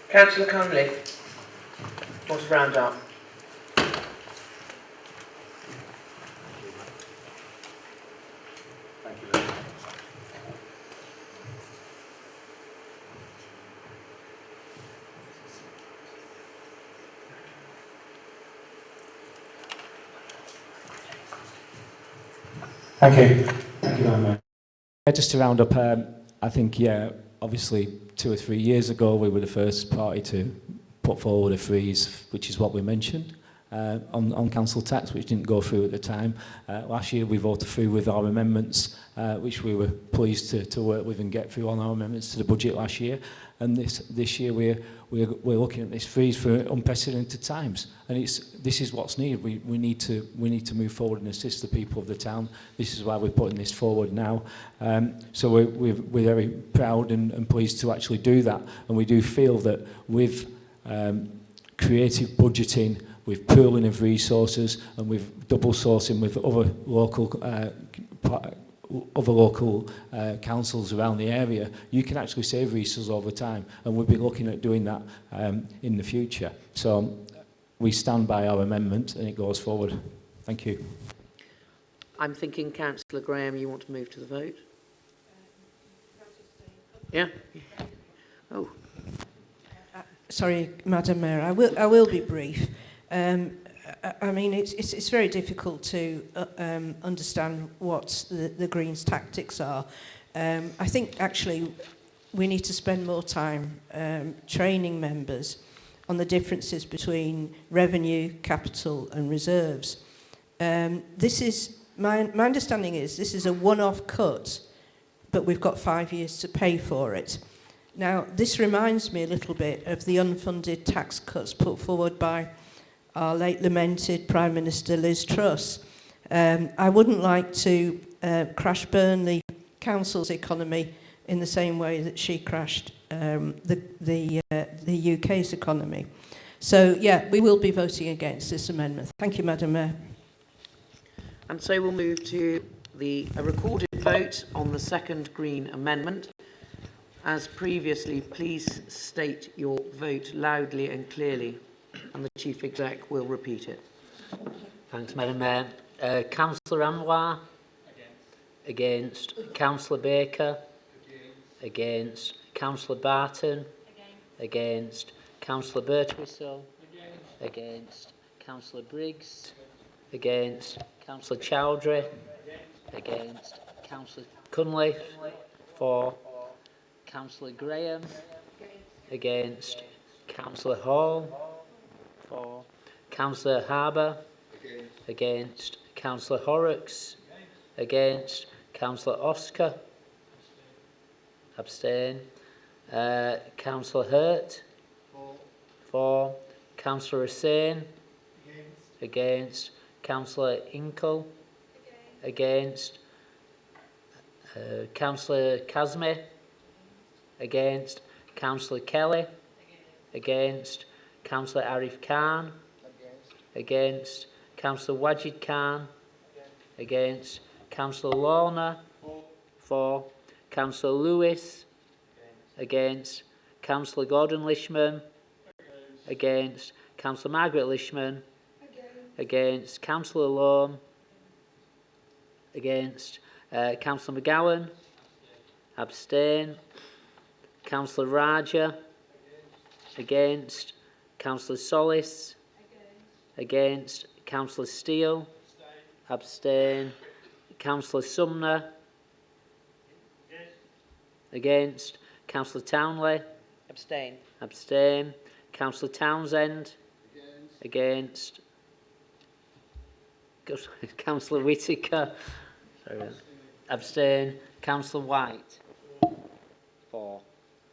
Councillor Cunliffe, what's round up? Thank you. Thank you, Madam Mayor. Just to round up, I think, obviously 2 or 3 years ago we were the first party to put forward a freeze, which is what we mentioned, on council tax, which didn't go through at the time. Last year we voted through with our amendments, which we were pleased to work with and get through on our amendments to the budget last year. And this year we're looking at this freeze for unprecedented times, and this is what's needed. We need to move forward and assist the people of the town. This is why we're putting this forward now. So we're very proud and pleased to actually do that, and we do feel that with creative budgeting, with pooling of resources, and with double sourcing with other local councils around the area, you can actually save resources over time, and we'll be looking at doing that in the future. So we stand by our amendment and it goes forward. Thank you. I'm thinking, Councillor Graham, you want to move to the vote? Yeah? Oh. Sorry, Madam Mayor, I will be brief. I mean, it's very difficult to understand what the Greens' tactics are. I think actually we need to spend more time training members on the differences between revenue, capital and reserves. This is, my understanding is this is a one-off cut, but we've got 5 years to pay for it. Now, this reminds me a little bit of the unfunded tax cuts put forward by our late lamented Prime Minister Liz Truss. I wouldn't like to crash Burnley Council's economy in the same way that she crashed the UK's economy. So, yeah, we will be voting against this amendment. Thank you, Madam Mayor. And so we'll move to a recorded vote on the second Green amendment. As previously, please state your vote loudly and clearly, and the Chief Exec will repeat it. Thanks, Madam Mayor. Councillor Anwar? Against. Councillor Baker? Against. Councillor Barton? Against. Councillor Birtwistle? Against. Councillor Briggs? Against. Councillor Chowdhury? Against. Councillor Cunliffe? For. Councillor Graham? Against. Councillor Hall? For. Councillor Harbour? Against. Councillor Horrocks? Against. Councillor Oscar? Abstain. Councillor Hurt? For. Councillor Hussain? Against. Councillor Inkle? Against. Councillor Kazmi? Against. Councillor Kelly? Against. Councillor Arif Khan? Against. Councillor Wajid Khan? Against. Councillor Lorna? For. Councillor Lewis? Against. Councillor Gordon Lishman? Against. Councillor Margaret Lishman? Against. Councillor Lone? Against. Councillor McGowan? Abstain. Councillor Raja? Against. Councillor Solis? Against. Councillor Steele? Abstain. Councillor Sumner? Against. Councillor Townley? Abstain. Abstain. Councillor Townsend? Against? Councillor Whittaker? Sorry. Abstain? Councillor White? For.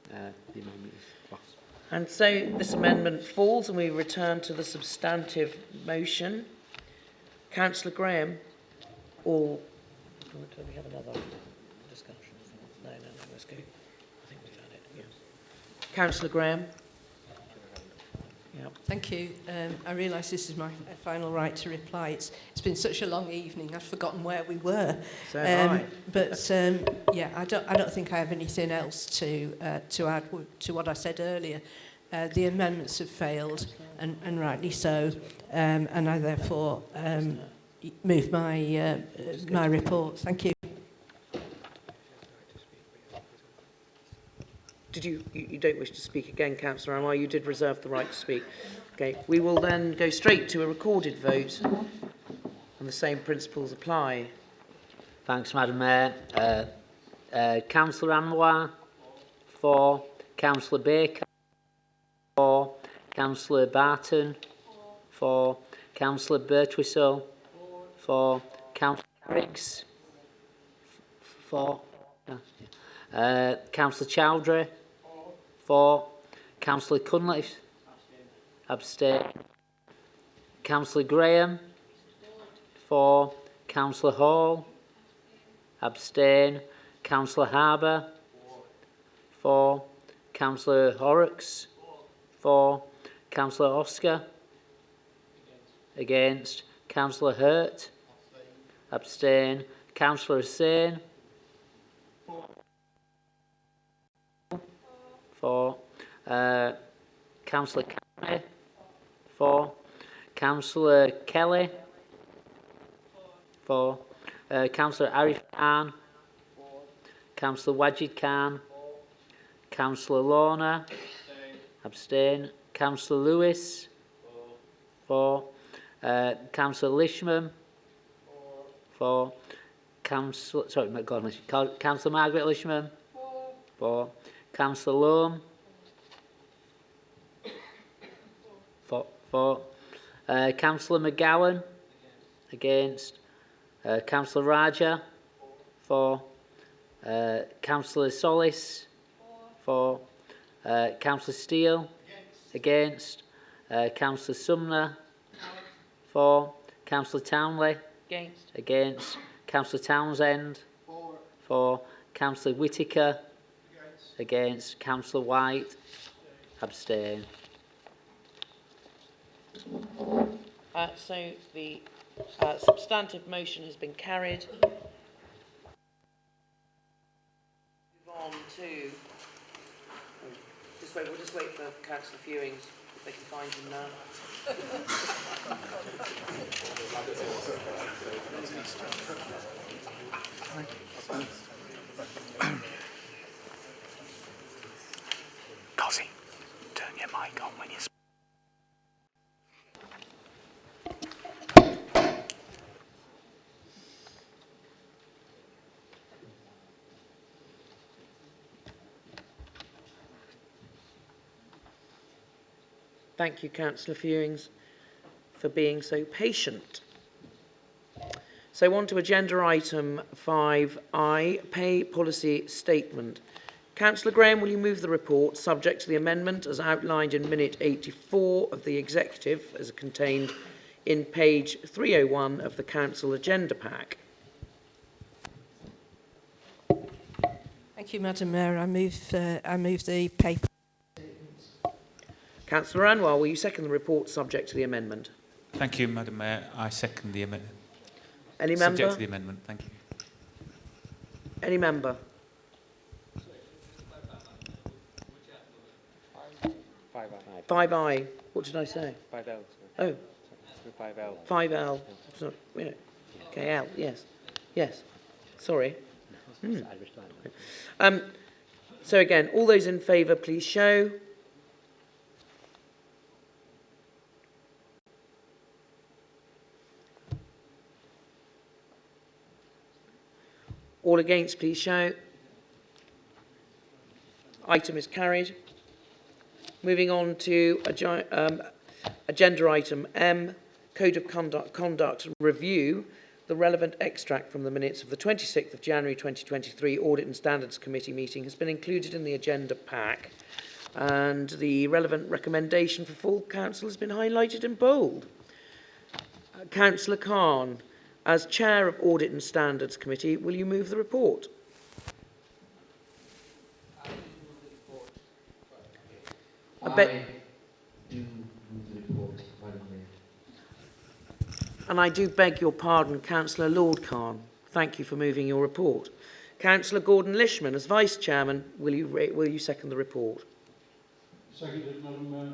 The amendment is passed. And so this amendment falls and we return to the substantive motion. Councillor Graham, or do we have another discussion? No, let's go. I think we've had it, yeah. Councillor Graham. Yeah. Thank you. I realise this is my final right to reply. It's been such a long evening, I've forgotten where we were. So have I. But yeah, I don't think I have anything else to add to what I said earlier. The amendments have failed, and rightly so, and I therefore move my my report. Thank you. Did you don't wish to speak again, Councillor Amar? You did reserve the right to speak. Okay, we will then go straight to a recorded vote, and the same principles apply. Thanks, Madam Mayor. Councillor Anwar? For. Councillor Baker? For. Councillor Barton? For. Councillor Birtwistle? For. Councillor Carricks? For. Councillor Chowdhury? For. Councillor Cunliffe? Abstain. Councillor Graham? For. Councillor Hall? Abstain. Councillor Harbour? For. Councillor Horrocks? For. Councillor Oscar? Against. Councillor Hurt? Abstain. Councillor Hussain? For. Councillor Carney? For. Councillor Kelly? For. Councillor Arif Khan? Councillor Wajid Khan? Councillor Lorna? Abstain. Councillor Lewis? For. Councillor Lishman? For. Councillor Margaret Lishman? For. Councillor Loam? For. Councillor McGowan? Against. Councillor Raja? For. Councillor Solis? For. Councillor Steele? Against. Councillor Sumner? For. Councillor Townley? Against. Councillor Townsend? For. Councillor Whittaker? Against. Councillor White? Abstain. So the substantive motion has been carried. Move on to. We'll just wait for Councillor Fewings if they can find him now. Cosy, turn your mic on when you speak. Thank you, Councillor Fewings, for being so patient. So on to agenda item 5I, Pay Policy Statement. Councillor Graham, will you move the report subject to the amendment as outlined in minute 84 of the Executive as contained in page 301 of the Council Agenda Pack? Thank you, Madam Mayor. I move the paper. Councillor Anwar, will you second the report subject to the amendment? Thank you, Madam Mayor. I second the amendment. Any member? Subject to the amendment. Thank you. Any member? 5I. What did I say? 5L. Oh. 5L. 5L. So, okay, L. Yes. Yes. Sorry. So again, all those in favour, please show. All against, please show. Item is carried. Moving on to Agenda item M, Code of Conduct Review. The relevant extract from the minutes of the 26th of January 2023 Audit and Standards Committee meeting has been included in the agenda pack, and the relevant recommendation for full council has been highlighted in bold. Councillor Khan, as Chair of Audit and Standards Committee, will you move the report? I do move the report, Madam Mayor. And I do beg your pardon, Councillor Lord Khan. Thank you for moving your report. Councillor Gordon Lishman, as Vice Chairman, will you second the report? Seconded, Madam Mayor.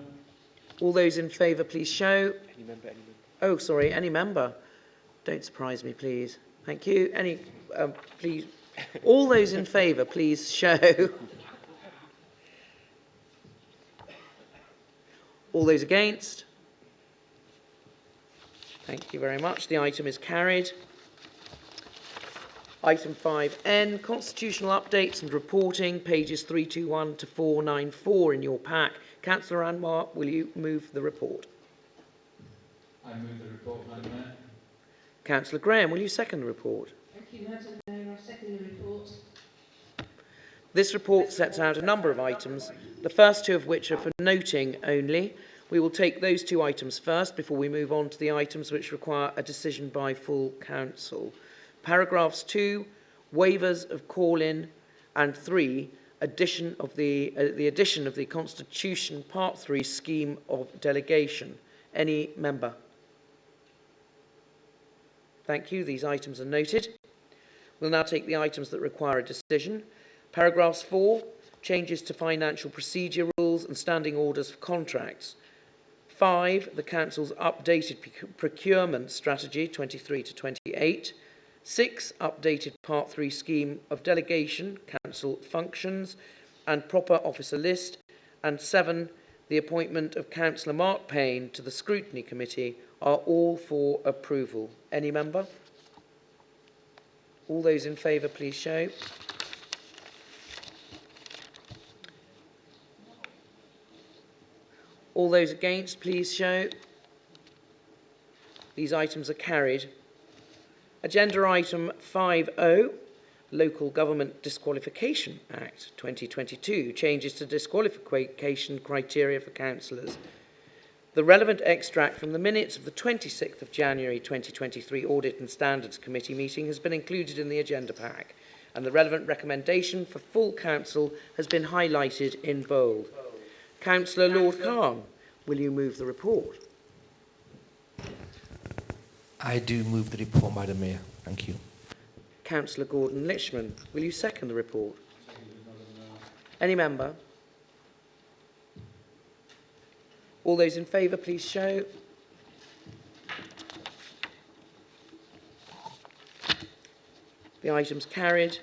All those in favour, please show. Any member. Oh, sorry, any member. Don't surprise me, please. Thank you. Please. All those in favour, please show. All those against? Thank you very much. The item is carried. Item 5N, constitutional updates and reporting, pages 321 to 494 in your pack. Councillor Anwar, will you move the report? I move the report, Madam Mayor. Councillor Graham, will you second the report? Thank you, Madam Mayor. I second the report. This report sets out a number of items, the first two of which are for noting only. We will take those two items first before we move on to the items which require a decision by full council. Paragraphs 2, waivers of call-in, and 3, addition of the addition of the Constitution Part 3 scheme of delegation. Any member? Thank you. These items are noted. We'll now take the items that require a decision. Paragraphs 4, changes to financial procedure rules and standing orders for contracts. 5, the Council's updated procurement strategy 23 to 28. 6, updated Part 3 scheme of delegation, Council functions and proper officer list. And 7, the appointment of Councillor Mark Payne to the Scrutiny Committee are all for approval. Any member? All those in favour, please show. All those against, please show. These items are carried. Agenda item 5.0, Local Government Disqualification Act 2022, changes to disqualification criteria for councillors. The relevant extract from the minutes of the 26th of January 2023 Audit and Standards Committee meeting has been included in the agenda pack, and the relevant recommendation for full council has been highlighted in bold. Councillor Lord Khan, will you move the report? I do move the report, Madam Mayor. Thank you. Councillor Gordon Lishman, will you second the report? Any member? All those in favour, please show. The item's carried.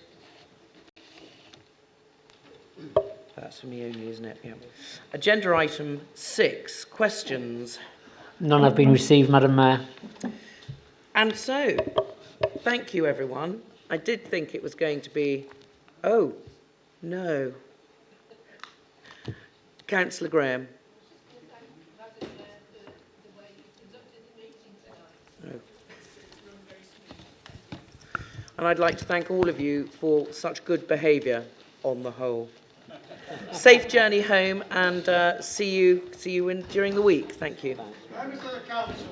That's for me only, isn't it? Yeah. Agenda item 6, questions. None have been received, Madam Mayor. And so, thank you, everyone. I did think it was going to be... Oh, no. Councillor Graham. Oh. And I'd like to thank all of you for such good behaviour on the whole. Safe journey home, and see you during the week. Thank you. Members of the Council,